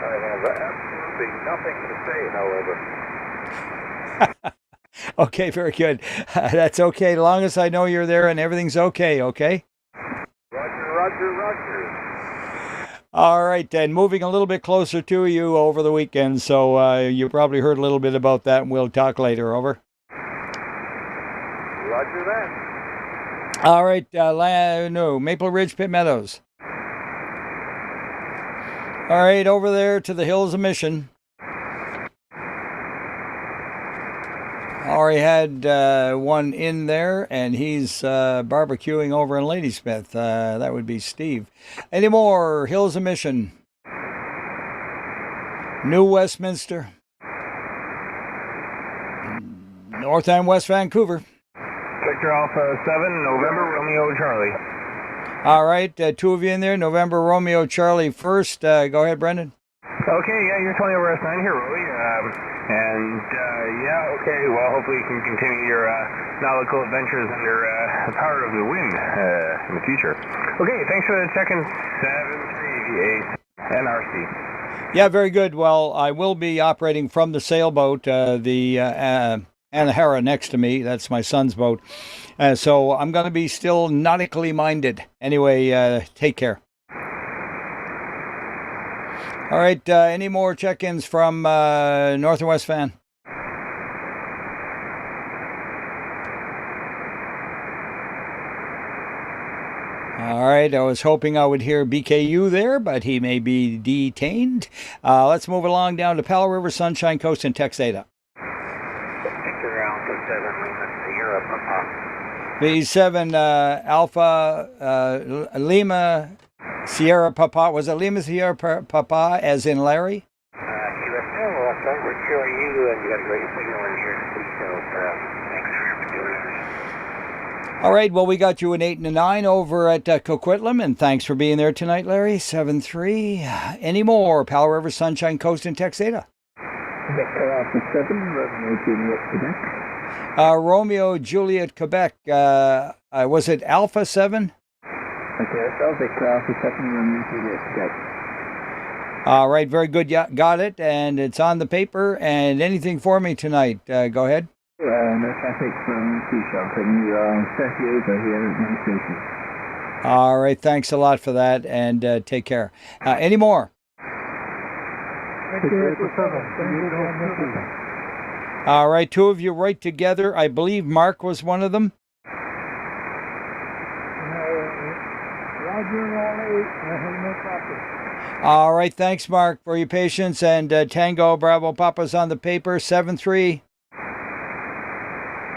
I have absolutely nothing to say, however. Okay, very good. That's okay, as long as I know you're there and everything's okay, okay? Roger. All right, then. Moving a little bit closer to you over the weekend, so you probably heard a little bit about that, and we'll talk later. Over. Roger that. All right, Maple Ridge, Pitt Meadows. All right, over there to the Hills of Mission. Already had one in there, and he's barbecuing over in Ladysmith. That would be Steve. Any more? Hills of Mission. New Westminster. North and West Vancouver. Victor Alpha 7, November Romeo Charlie. All right, two of you in there. November Romeo Charlie first. Go ahead, Brendan. Okay, yeah, you're 20 over S9 here, Roly. Okay, well, hopefully you can continue your nautical adventures under the power of the wind in the future. Okay, thanks for the check-in. 73 NRC. Yeah, very good. Well, I will be operating from the sailboat, the Anahara next to me. That's my son's boat. So I'm going to be still nautically minded. Anyway, take care. All right, any more check-ins from North and West Van? All right, I was hoping I would hear BKU there, but he may be detained. Let's move along down to Powell River, Sunshine Coast, and Texada. Victor Alpha 7, Lima Sierra Papa. B7 Alpha Lima Sierra Papa. Was it Lima Sierra Papa as in Larry? QSL, October QRU, and you got a great signal in here. Please help. Thanks for doing it. All right, well, we got you an 8 and a 9 over at Coquitlam, and thanks for being there tonight, Larry. 7-3. Any more? Powell River, Sunshine Coast, and Texada. Victor Alpha 7, Romeo Juliet, Quebec. Romeo Juliet, Quebec. Was it Alpha 7? Okay, so Victor Alpha 7, Romeo Juliet, Quebec. All right, very good. Yeah, got it, and it's on the paper. And anything for me tonight? Go ahead. No traffic from Seashell, and you are 30 over here at my station. All right, thanks a lot for that, and take care. Any more? All right, two of you right together. I believe Mark was one of them. Roger, Roly. I have no problem. All right, thanks, Mark, for your patience. And Tango Bravo Papa's on the paper, 7-3.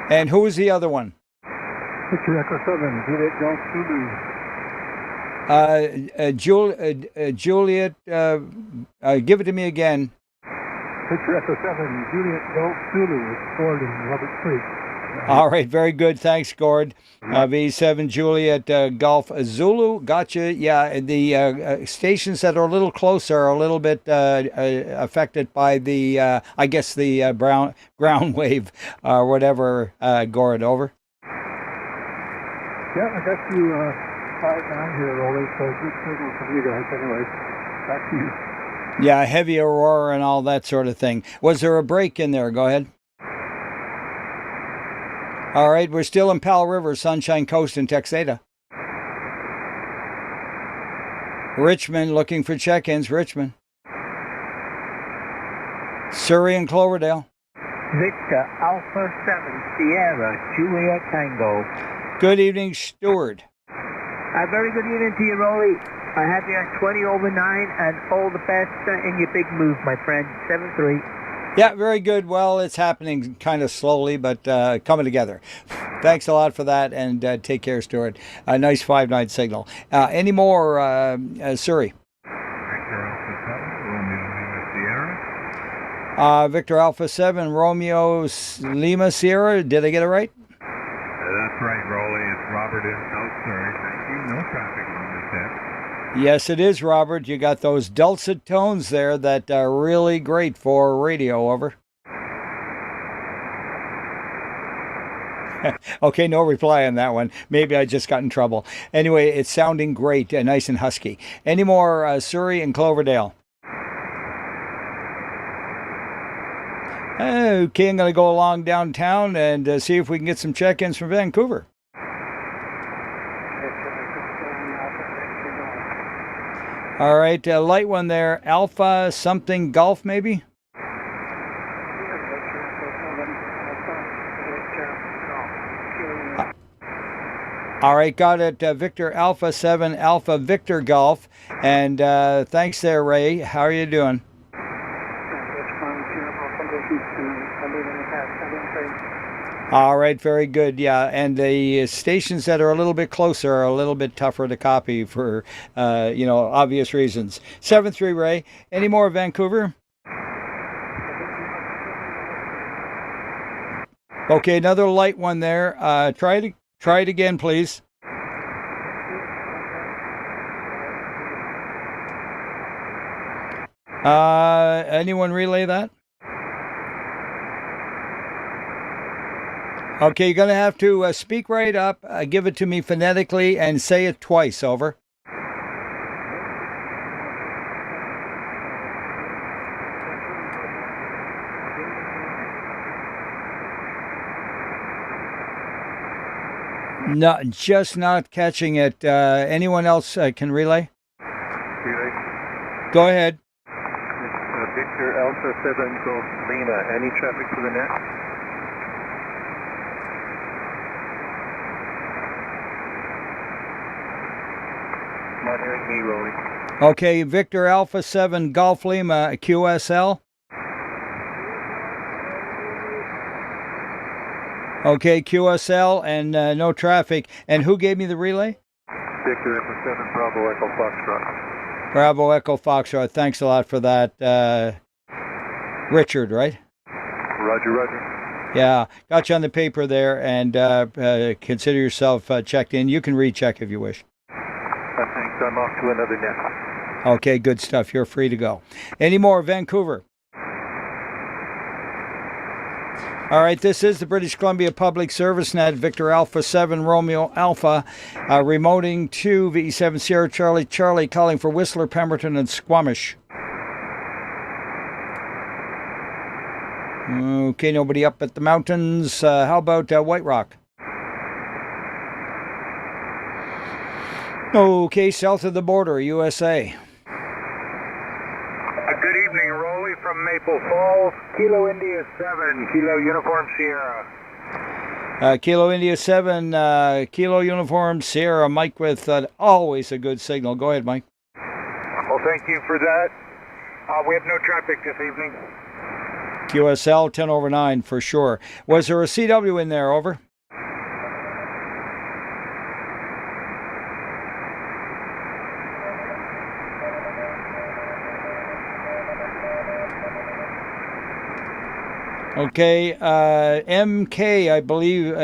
And who was the other one? Victor Echo 7, Juliet Golf Zulu. Juliet, give it to me again. Victor Echo 7, Juliet Golf Zulu, Ford in Robert Creek. All right, very good. Thanks, Gord. V7 Juliet Golf Zulu. Gotcha. Yeah, the stations that are a little closer are a little bit affected by the, I guess, the ground wave or whatever, Gord. Over. Yeah, I got you 5-9 here, Roly, so good signal from you guys anyway. Back to you. Yeah, heavy aurora and all that sort of thing. Was there a break in there? Go ahead. All right, we're still in Powell River, Sunshine Coast, and Texada. Richmond, looking for check-ins. Richmond. Surrey and Cloverdale. Victor Alpha 7 Sierra Juliet Tango. Good evening, Stuart. Very good evening to you, Roly. I have you at 20 over 9, and all the best in your big move, my friend. 7-3. Yeah, very good. Well, it's happening kind of slowly, but coming together. Thanks a lot for that, and take care, Stuart. A nice 5-9 signal. Any more, Surrey? Victor Alpha 7, Romeo Lima Sierra. Did I get it right? That's right, Roly. It's Robert in South Surrey. Thank you. No traffic on this end. Yes, it is, Robert. You got those dulcet tones there that are really great for radio. Over. Okay, no reply on that one. Maybe I just got in trouble. Anyway, it's sounding great, nice and husky. Any more Surrey and Cloverdale? Okay, I'm going to go along downtown and see if we can get some check-ins from Vancouver. All right, light one there. Alpha something Golf, maybe? All right, got it. Victor Alpha 7 Alpha Victor Golf. And thanks there, Ray. How are you doing? All right, very good. Yeah, and the stations that are a little bit closer are a little bit tougher to copy for, obvious reasons. 7-3, Ray. Any more Vancouver? Okay, another light one there. Try it again, please. Anyone relay that? Okay, you're going to have to speak right up, give it to me phonetically, and say it twice. Over. No, just not catching it. Anyone else can relay? Go ahead. Victor Alpha 7 Golf Lima. Any traffic to the net? Not hearing me, Roly. Okay, Victor Alpha 7 Golf Lima QSL. Okay, QSL and no traffic. And who gave me the relay? Victor Alpha 7 Bravo Echo Foxtrot. Bravo Echo Foxtrot. Thanks a lot for that. Richard, right? Roger. Yeah, got you on the paper there, and consider yourself checked in. You can recheck if you wish. Thanks. I'm off to another net. Okay, good stuff. You're free to go. Any more, Vancouver? All right, this is the British Columbia Public Service Net, Victor Alpha 7 Romeo Alpha, remoting to VE7 Sierra Charlie Charlie, calling for Whistler, Pemberton, and Squamish. Okay, nobody up at the mountains. How about White Rock? Okay, south of the border, USA. Good evening, Roly from Maple Falls. Kilo India 7, Kilo Uniform Sierra. Kilo India 7, Kilo Uniform Sierra. Mike with always a good signal. Go ahead, Mike. Well, thank you for that. We have no traffic this evening. QSL 10 over 9 for sure. Was there a CW in there? Over. Okay, MK, I believe,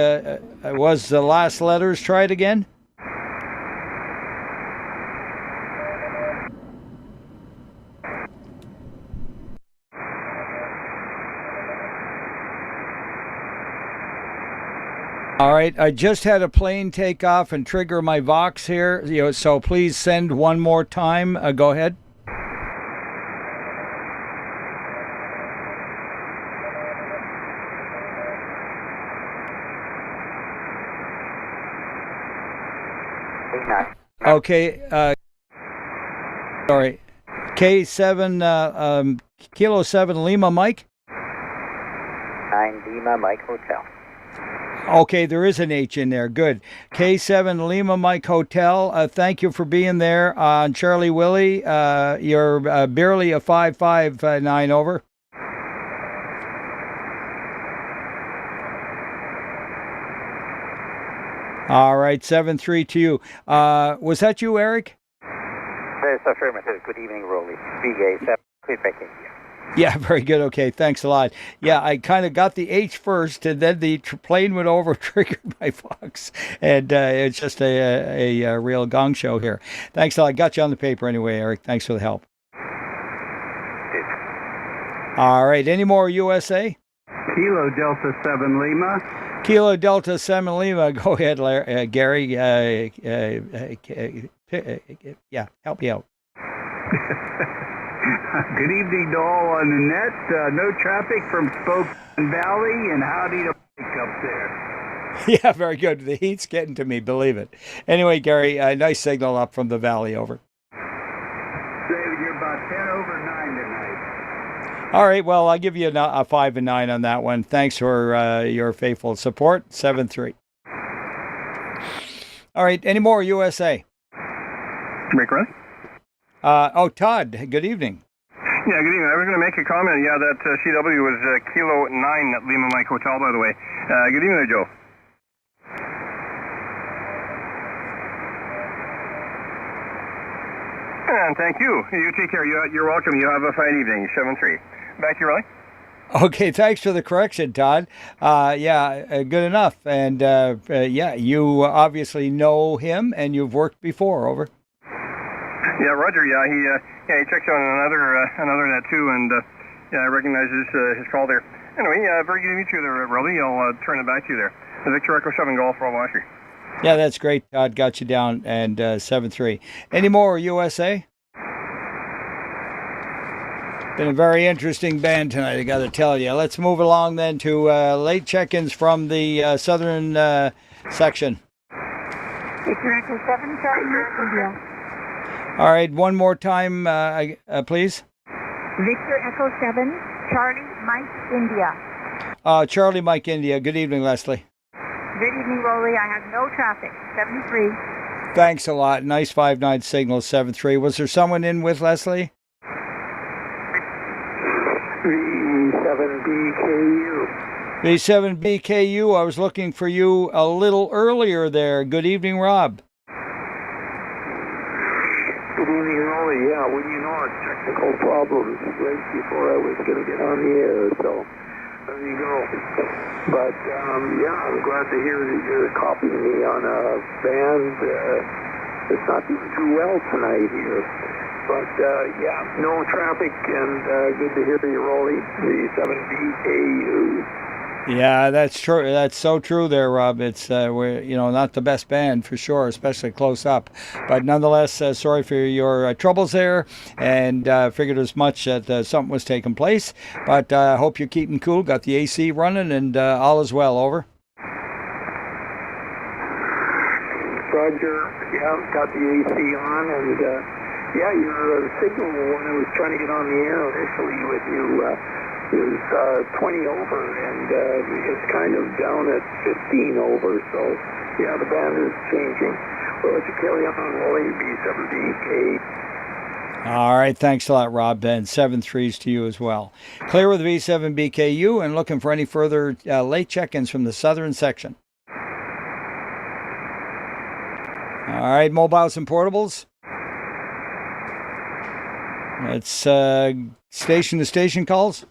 was the last letters. Try it again. All right, I just had a plane take off and trigger my Vox here, so please send one more time. Go ahead. Okay, sorry. K7, Kilo 7 Lima, Mike? 9. K9 Lima Mike Hotel. Okay, there is an H in there. Good. K7 Lima Mike Hotel. Thank you for being there. On Charlie Willie, you're barely a 559 over. All right, 7-3 to you. Was that you, Eric? That's affirmative. Good evening, Roly. BA7, Quebec, India. Yeah, very good. Okay, thanks a lot. Yeah, I kind of got the H first, and then the plane went over, triggered my Fox, and it's just a real gong show here. Thanks a lot. I got you on the paper anyway, Eric. Thanks for the help. All right, any more USA? Kilo Delta 7 Lima. Kilo Delta 7 Lima. Go ahead, Gary. Yeah, help me out. Good evening to all on the net. No traffic from Spokane Valley, and howdy to Mike up there. Yeah, very good. The heat's getting to me, believe it. Anyway, Gary, nice signal up from the valley, over. David, you're about 10 over 9 tonight. All right, well, I'll give you a 5 and 9 on that one. Thanks for your faithful support. 7-3. All right, any more USA? Rick Run? Todd, good evening. Yeah, good evening. I was going to make a comment. Yeah, that CW was Kilo 9 at Lima Mike Hotel, by the way. Good evening there, Joe. And thank you. You take care. You're welcome. You have a fine evening. 7-3. Back to you, Roly. Okay, thanks for the correction, Todd. Good enough. And you obviously know him, and you've worked before, over. Yeah, Roger. Yeah, he checks on another net too, and I recognize his call there. Anyway, very good to meet you there, Roly. I'll turn it back to you there. Victor Echo 7 Golf for Washer. Yeah, that's great. Todd got you down, and 7-3. Any more USA? Been a very interesting band tonight, I got to tell you. Let's move along then to late check-ins from the southern section. Victor Echo 7, Charlie, India. All right, one more time, please. Victor Echo 7, Charlie, Mike, India. Charlie, Mike, India. Good evening, Leslie. Good evening, Roly. I have no traffic. 73. Thanks a lot. Nice 5-9 signal, 7-3. Was there someone in with Leslie? B7BKU. B7BKU, I was looking for you a little earlier there. Good evening, Rob. Good evening, Roly. Yeah, well, technical problems right before I was going to get on the air, so there you go. But, I'm glad to hear that you're copying me on a band that's not doing too well tonight here. But, no traffic, and good to hear you, Roly. The 7BKU. Yeah, that's true. That's so true there, Rob. It's we're not the best band for sure, especially close up. But nonetheless, sorry for your troubles there, and figured as much that something was taking place. But I hope you're keeping cool. Got the AC running, and all is well. Over. Roger. Yeah, got the AC on, and your signal when I was trying to get on the air initially with you. Is 20 over, and it's kind of down at 15 over, so the band is changing. We'll let you carry on Roly, B7BK. All right, thanks a lot, Rob, and 7-3s to you as well. Clear with B7BKU, and looking for any further late check-ins from the southern section. All right, mobiles and portables. It's station-to-station calls.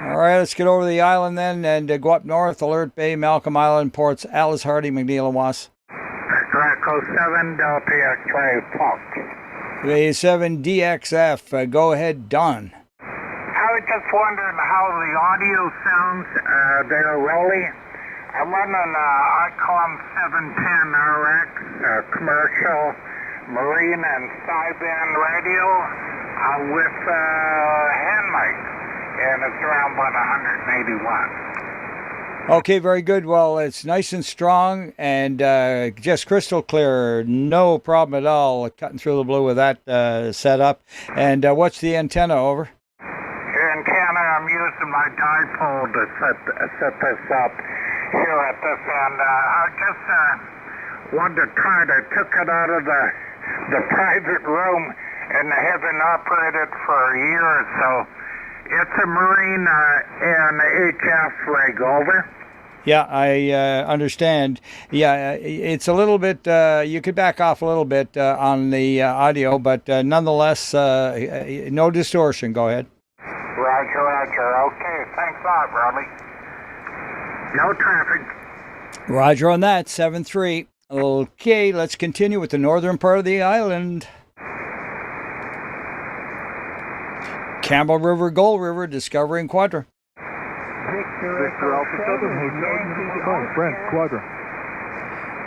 All right, let's get over the island then and go up north. Alert Bay, Malcolm Island, Ports, Alice, Hardy, McNeil, and Was. Echo 7, Delta X-ray, Port. A7DXF, go ahead, Don. I was just wondering how the audio sounds there, Roly. I'm running ICOM 710 RX, commercial, marine, and sideband radio with hand mic. And it's around about 180 watts. Okay, very good. Well, it's nice and strong and just crystal clear. No problem at all cutting through the blue with that setup. And what's the antenna, over? Your antenna. I'm using my dipole to set this up here at this end. I just wanted to try it. I took it out of the private room and haven't operated for years, so it's a Marine and HF rig, over. Yeah, I understand. Yeah, it's a little bit, you could back off a little bit on the audio, but nonetheless, no distortion. Go ahead. Roger. Okay, thanks a lot, Roly. No traffic. Roger on that, 7-3. Okay, let's continue with the northern part of the island. Campbell River, Gold River, Discovery and Quadra. Victor Alpha 7, Hotel Brent, Quadra.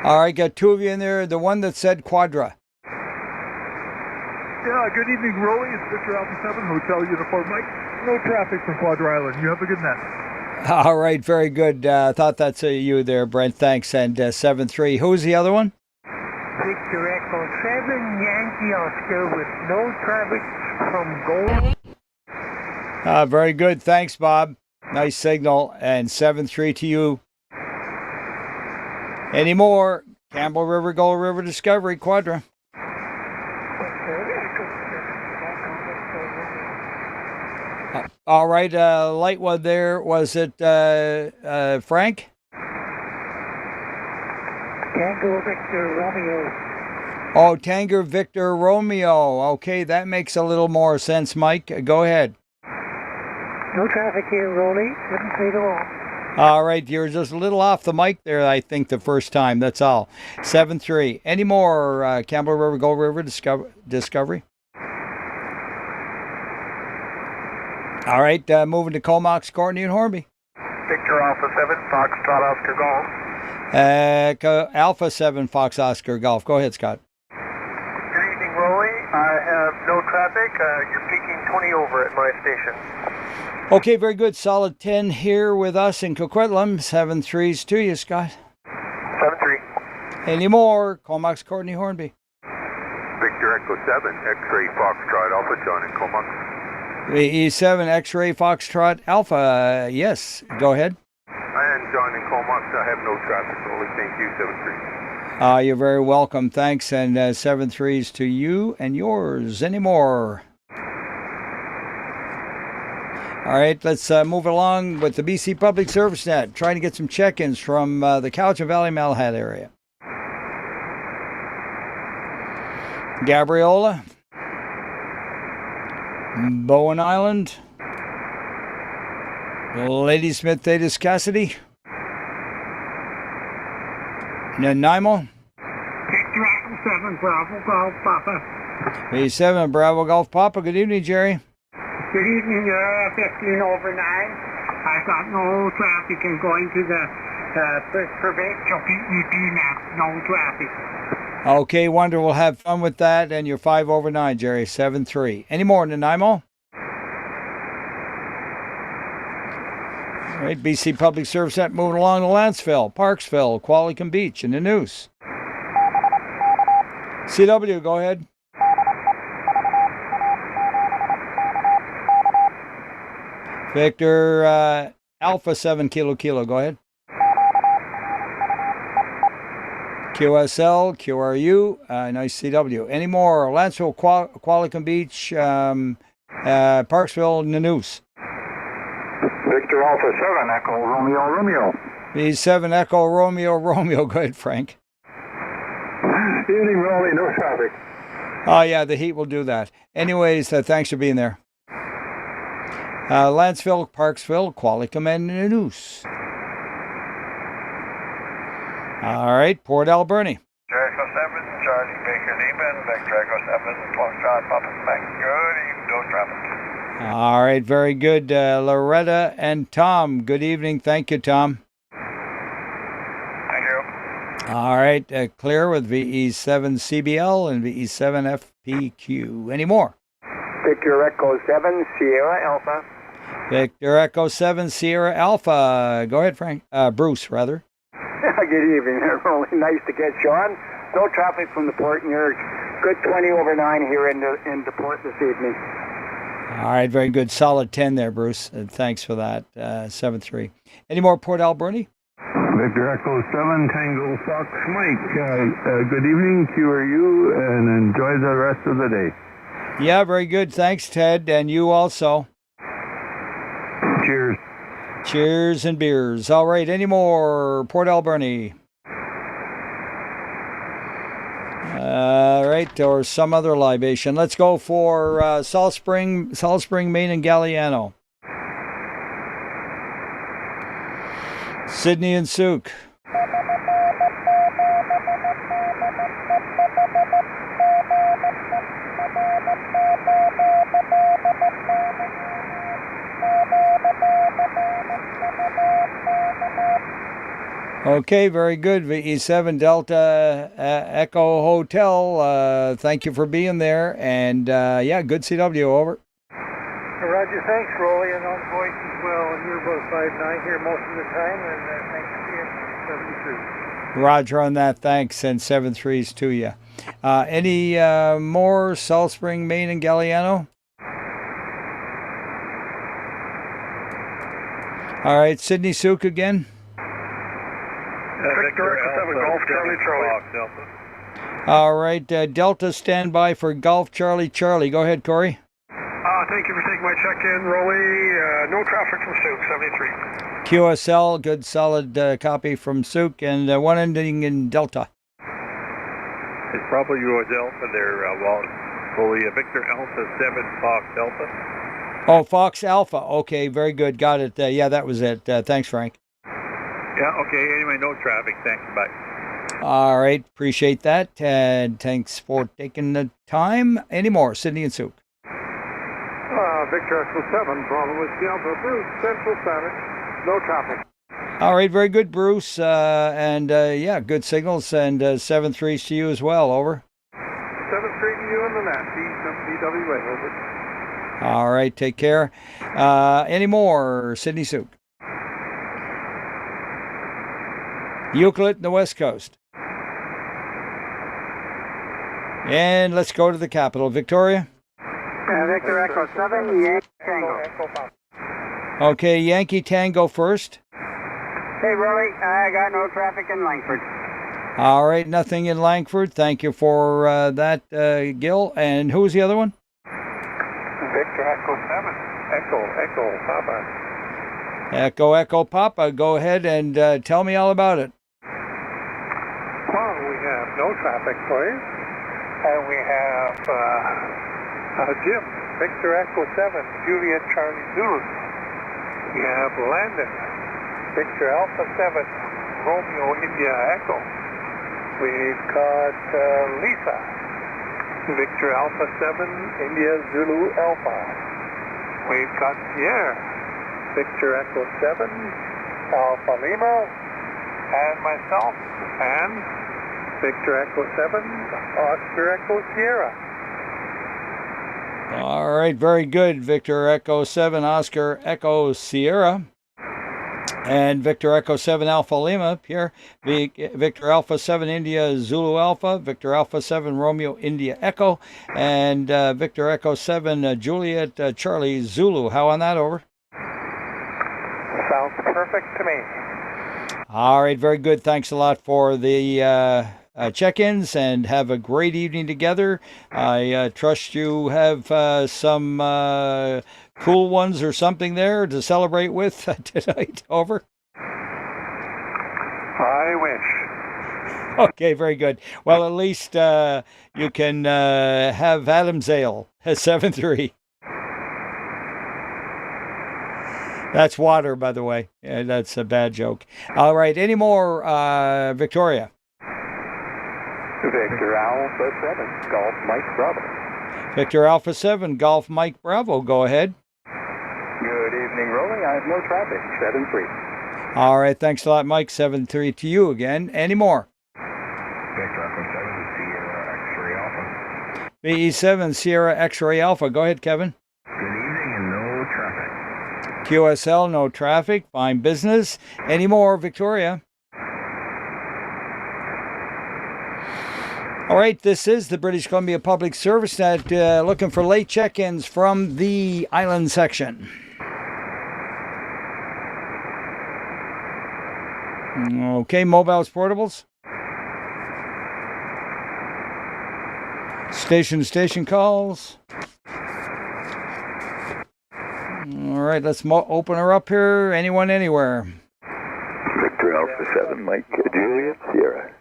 All right, got two of you in there. The one that said Quadra. Yeah, good evening, Roly. It's Victor Alpha 7, Hotel Uniform Mike. No traffic from Quadra Island. You have a good night. All right, very good. Thought that's you there, Brent. Thanks. And 7-3. Who's the other one? Victor Echo 7, Yankee Oscar with no traffic from Gold. Very good. Thanks, Bob. Nice signal. And 7-3 to you. Any more? Campbell River, Gold River, Discovery, Quadra. All right, light one there. Was it Frank? Tango Victor Romeo. Oh, Tango Victor Romeo. Okay, that makes a little more sense, Mike. Go ahead. No traffic here, Roly. 7-3 to all. All right, you're just a little off the mic there, I think, the first time. That's all. 7-3. Any more Campbell River, Gold River, Discovery? All right, moving to Comox, Courtney, and Hornby. Victor Alpha 7, Foxtrot Oscar Golf. Alpha 7, Fox Oscar Golf. Go ahead, Scott. Good evening, Roly. I have no traffic. You're peaking 20 over at my station. Okay, very good. Solid 10 here with us in Coquitlam. 7-3s to you, Scott. 7-3. Any more? Comox, Courtney, Hornby. Victor Echo 7, X-Ray Foxtrot Alpha John in Comox. E7 X-Ray Foxtrot Alpha. Yes, go ahead. And John in Comox, I have no traffic. Only thank you, 7-3. You're very welcome. Thanks. And 7-3s to you and yours. Any more? All right, let's move along with the BC Public Service Net. Trying to get some check-ins from the Cowichan Valley Malahat area. Gabriola. Bowen Island, Ladysmith, Thetis Cassidy, Nanaimo, Victor Echo 7, Bravo Golf Papa. B7, Bravo Golf Papa. Good evening, Jerry. Good evening, 15 over 9. I've got no traffic and going to the provincial PEP now. No traffic. Okay, wonder we'll have fun with that. And you're 5 over 9, Jerry. 7-3. Any more, Nanaimo? All right, BC Public Service Net moving along to Lanceville, Parksville, Qualicum Beach, and the Noose. CW, go ahead. Victor Alpha 7 Kilo, go ahead. QSL, QRU, nice CW. Any more? Lanceville, Qualicum Beach, Parksville, Nanoose. Victor Alpha 7, Echo Romeo. B7 Echo Romeo. Go ahead, Frank. Evening, Roly, no traffic. Oh, yeah, the heat will do that. Anyways, thanks for being there. Lanceville, Parksville, Qualicum, and Nanoose. All right, Port Alberni. Jericho 7, Charlie Baker Lieben, Victor Echo 7, Foxtrot Papa Spec. Good evening, no traffic. All right, very good. Loretta and Tom, good evening. Thank you, Tom. Thank you. All right, clear with VE7 CBL and VE7 FPQ. Any more? Victor Echo 7, Sierra Alpha. Victor Echo 7, Sierra Alpha. Go ahead, Frank. Bruce, rather. Good evening. Really nice to get you on. No traffic from the port, and you're good 20 over 9 here in the port this evening. All right, very good. Solid 10 there, Bruce. Thanks for that. 7-3. Any more Port Alberni? Victor Echo 7, Tango Fox Mike. Good evening, QRU, and enjoy the rest of the day. Yeah, very good. Thanks, Ted, and you also. Cheers. Cheers and beers. All right, any more Port Alberni? All right, or some other libation. Let's go for Salt Spring, Maine, and Galliano. Sydney and Souk. Okay, very good. VE7 Delta Echo Hotel. Thank you for being there. And yeah, good CW, over. Roger, thanks, Roly, and on voice as well. And you're about 5'9" here most of the time, and thanks for being 73. Roger on that, thanks, and 7-3s to you. Any more Salt Spring, Maine, and Galliano? All right, Sydney Souk again. Victor Echo 7 Golf Charlie Charlie. Delta. All right, Delta standby for Golf Charlie Charlie. Go ahead, Corey. Thank you for taking my check-in, Roly. No traffic from Souk, 73. QSL, good solid copy from Souk, and one ending in Delta. It's probably your Delta there, Roly. Victor Alpha 7 Fox Delta. Oh, Fox Alpha. Okay, very good. Got it. Yeah, that was it. Thanks, Frank. Yeah, okay. Anyway, no traffic. Thanks. Bye. All right. Appreciate that. And thanks for taking the time. Any more? Sydney and Souk. Victor Echo 7, Bravo Whiskey Alpha, Bruce, Central Standard, no traffic. All right. Very good, Bruce. And yeah, good signals. And 7-3s to you as well. Over. 7-3 to you in the net. BWA, over. All right. Take care. Any more? Sydney Souk. Euclid in the West Coast. And let's go to the capital, Victoria. Victor Echo 7, Yankee Tango. Okay, Yankee Tango first. Hey, Roly, I got no traffic in Langford. All right, nothing in Langford. Thank you for that, Gil. And who was the other one? Victor Echo 7, Echo Papa. Echo Papa. Go ahead and tell me all about it. Well, we have no traffic for you. And we have Jim, Victor Echo 7, Juliet Charlie Zulu. We have Landon, Victor Alpha 7, Romeo India Echo. We've got Lisa, Victor Alpha 7, India Zulu Alpha. We've got Pierre, Victor Echo 7, Alpha Lima, and myself, and Victor Echo 7, Oscar Echo Sierra. All right, very good. Victor Echo 7, Oscar Echo Sierra. And Victor Echo 7, Alpha Lima, here. Victor Alpha 7, India Zulu Alpha. Victor Alpha 7, Romeo India Echo. And Victor Echo 7, Juliet Charlie Zulu. How on that, over? Sounds perfect to me. All right, very good. Thanks a lot for the check-ins, and have a great evening together. I trust you have some cool ones or something there to celebrate with tonight. Over. I wish. Okay, very good. Well, at least you can have Adam's Ale at 7-3. That's water, by the way. Yeah, that's a bad joke. All right, any more, Victoria? Victor Alpha 7, Golf Mike Bravo. Victor Alpha 7, Golf Mike Bravo. Go ahead. Good evening, Roly. I have no traffic. 7-3. All right, thanks a lot, Mike. 7-3 to you again. Any more? Victor Echo 7, Sierra X-Ray Alpha. VE7, Sierra X-Ray Alpha. Go ahead, Kevin. Good evening and no traffic. QSL, no traffic. Fine business. Any more, Victoria? All right, this is the British Columbia Public Service Net, looking for late check-ins from the island section. Okay, mobiles, portables. Station calls. All right, let's open her up here. Anyone, anywhere. Victor Alpha 7, Mike, Juliet, Sierra.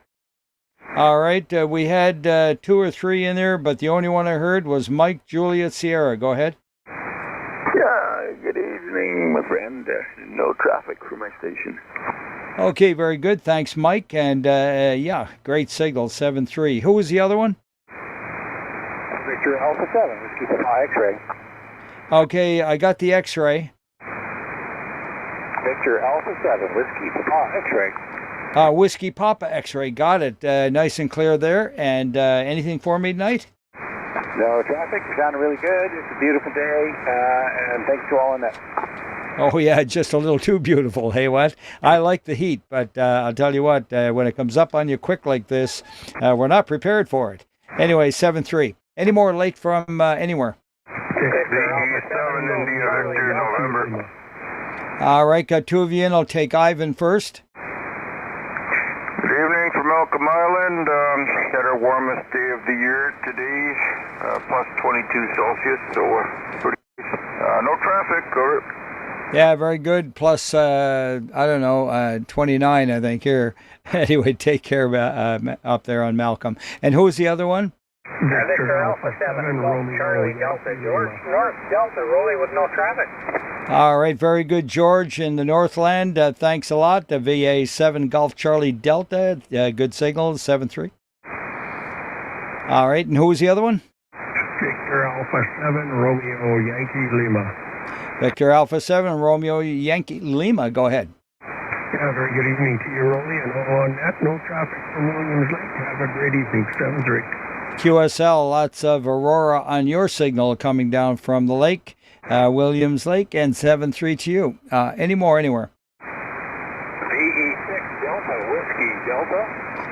All right, we had 2 or 3 in there, but the only one I heard was Mike, Juliet, Sierra. Go ahead. Yeah, good evening, my friend. No traffic for my station. Okay, very good. Thanks, Mike. And yeah, great signal, 7-3. Who was the other one? Victor Alpha 7, let's keep it high X-ray. Okay, I got the X-ray. Victor Alpha 7, Whiskey Papa X-ray. Whiskey Papa X-ray, got it. Nice and clear there. And anything for me tonight? No traffic, you're sounding really good. It's a beautiful day, and thanks to all in that. Oh, yeah, just a little too beautiful. Hey, what? I like the heat, but I'll tell you what, when it comes up on you quick like this, we're not prepared for it. Anyway, 7-3. Any more late from anywhere? 7 India Victor, November. All right, got 2 of you in. I'll take Ivan first. Good evening from Malcolm Island. Had our warmest day of the year today, plus 22 Celsius, so pretty no traffic. Over. Yeah, very good. Plus, I don't know, 29, I think, here. Anyway, take care up there on Malcolm. And who's the other one? Victor Alpha 7, Charlie Delta, George, North Delta, Roly with no traffic. All right, very good, George, in the Northland. Thanks a lot. VA 7 Golf Charlie Delta, good signal, 7-3. All right, and who was the other one? Victor Alpha 7, Romeo Yankee Lima. Victor Alpha 7, Romeo Yankee Lima. Go ahead. Yeah, very good evening to you, Roly. And on that, no traffic from Williams Lake. Have a great evening, 7-3. QSL, lots of Aurora on your signal coming down from the lake, Williams Lake, and 7-3 to you. Any more anywhere? VE6 Delta, Whiskey Delta.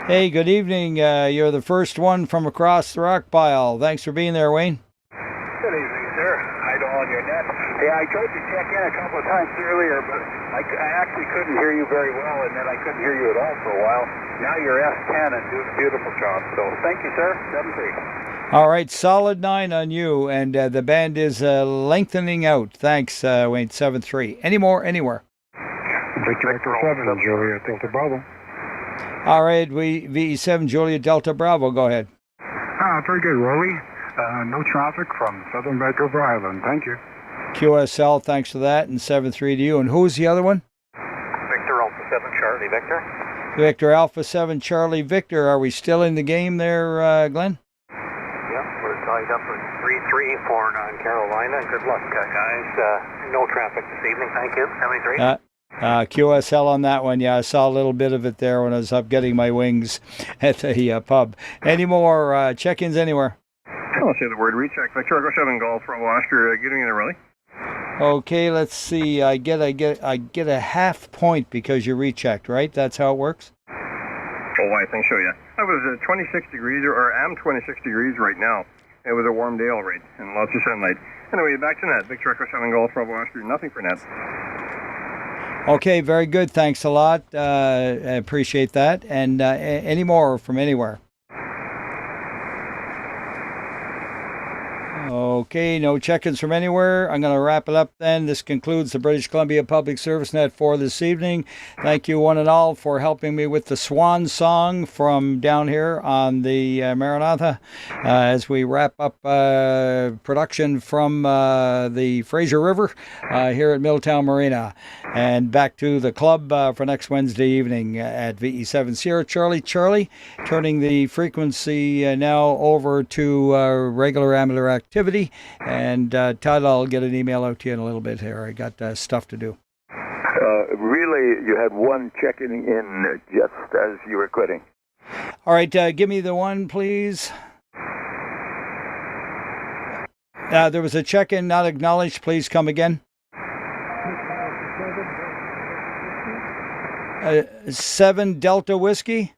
Hey, good evening. You're the first one from across the rock pile. Thanks for being there, Wayne. Good evening, sir. Hi to all on your net. Yeah, I tried to check in a couple of times earlier, but I actually couldn't hear you very well, and then I couldn't hear you at all for a while. Now you're F10 and doing a beautiful job. So thank you, sir. 7-3. All right, solid 9 on you, and the band is lengthening out. Thanks, Wayne. 7-3. Any more anywhere? Victor 7, Juliet Delta Bravo. All right, VE7 Juliet Delta Bravo. Go ahead. Very good, Roly. No traffic from Southern Vancouver Island. Thank you. QSL, thanks for that, and 7-3 to you. And who's the other one? Victor Alpha 7 Charlie Victor. Victor Alpha 7 Charlie Victor. Are we still in the game there, Glenn? Yeah, we're tied up at 3-3 for Carolina. Good luck, guys. No traffic this evening. Thank you. 73. QSL on that one. Yeah, I saw a little bit of it there when I was up getting my wings at the pub. Any more check-ins anywhere? I'll say the word recheck. Victor Echo 7 Golf from Oscar. Getting in there, Roly. Okay, let's see. I get a half point because you rechecked, right? That's how it works? Oh, I think so, yeah. I was 26 degrees, or am 26 degrees right now. It was a warm day, all right, and lots of sunlight. Anyway, back to net. Victor Echo 7 Golf from Oscar. Nothing for net. Okay, very good. Thanks a lot. I appreciate that. And any more from anywhere? Okay, no check-ins from anywhere. I'm going to wrap it up then. This concludes the British Columbia Public Service Net for this evening. Thank you one and all for helping me with the Swan Song from down here on the Maranatha as we wrap up production from the Fraser River here at Milltown Marina. And back to the club for next Wednesday evening at VE7 Sierra Charlie, turning the frequency now over to regular amateur activity. And Todd, I'll get an email out to you in a little bit here. I got stuff to do. Really, you had one checking in just as you were quitting. All right, give me the one, please. There was a check-in not acknowledged. Please come again. 7 Delta Whiskey.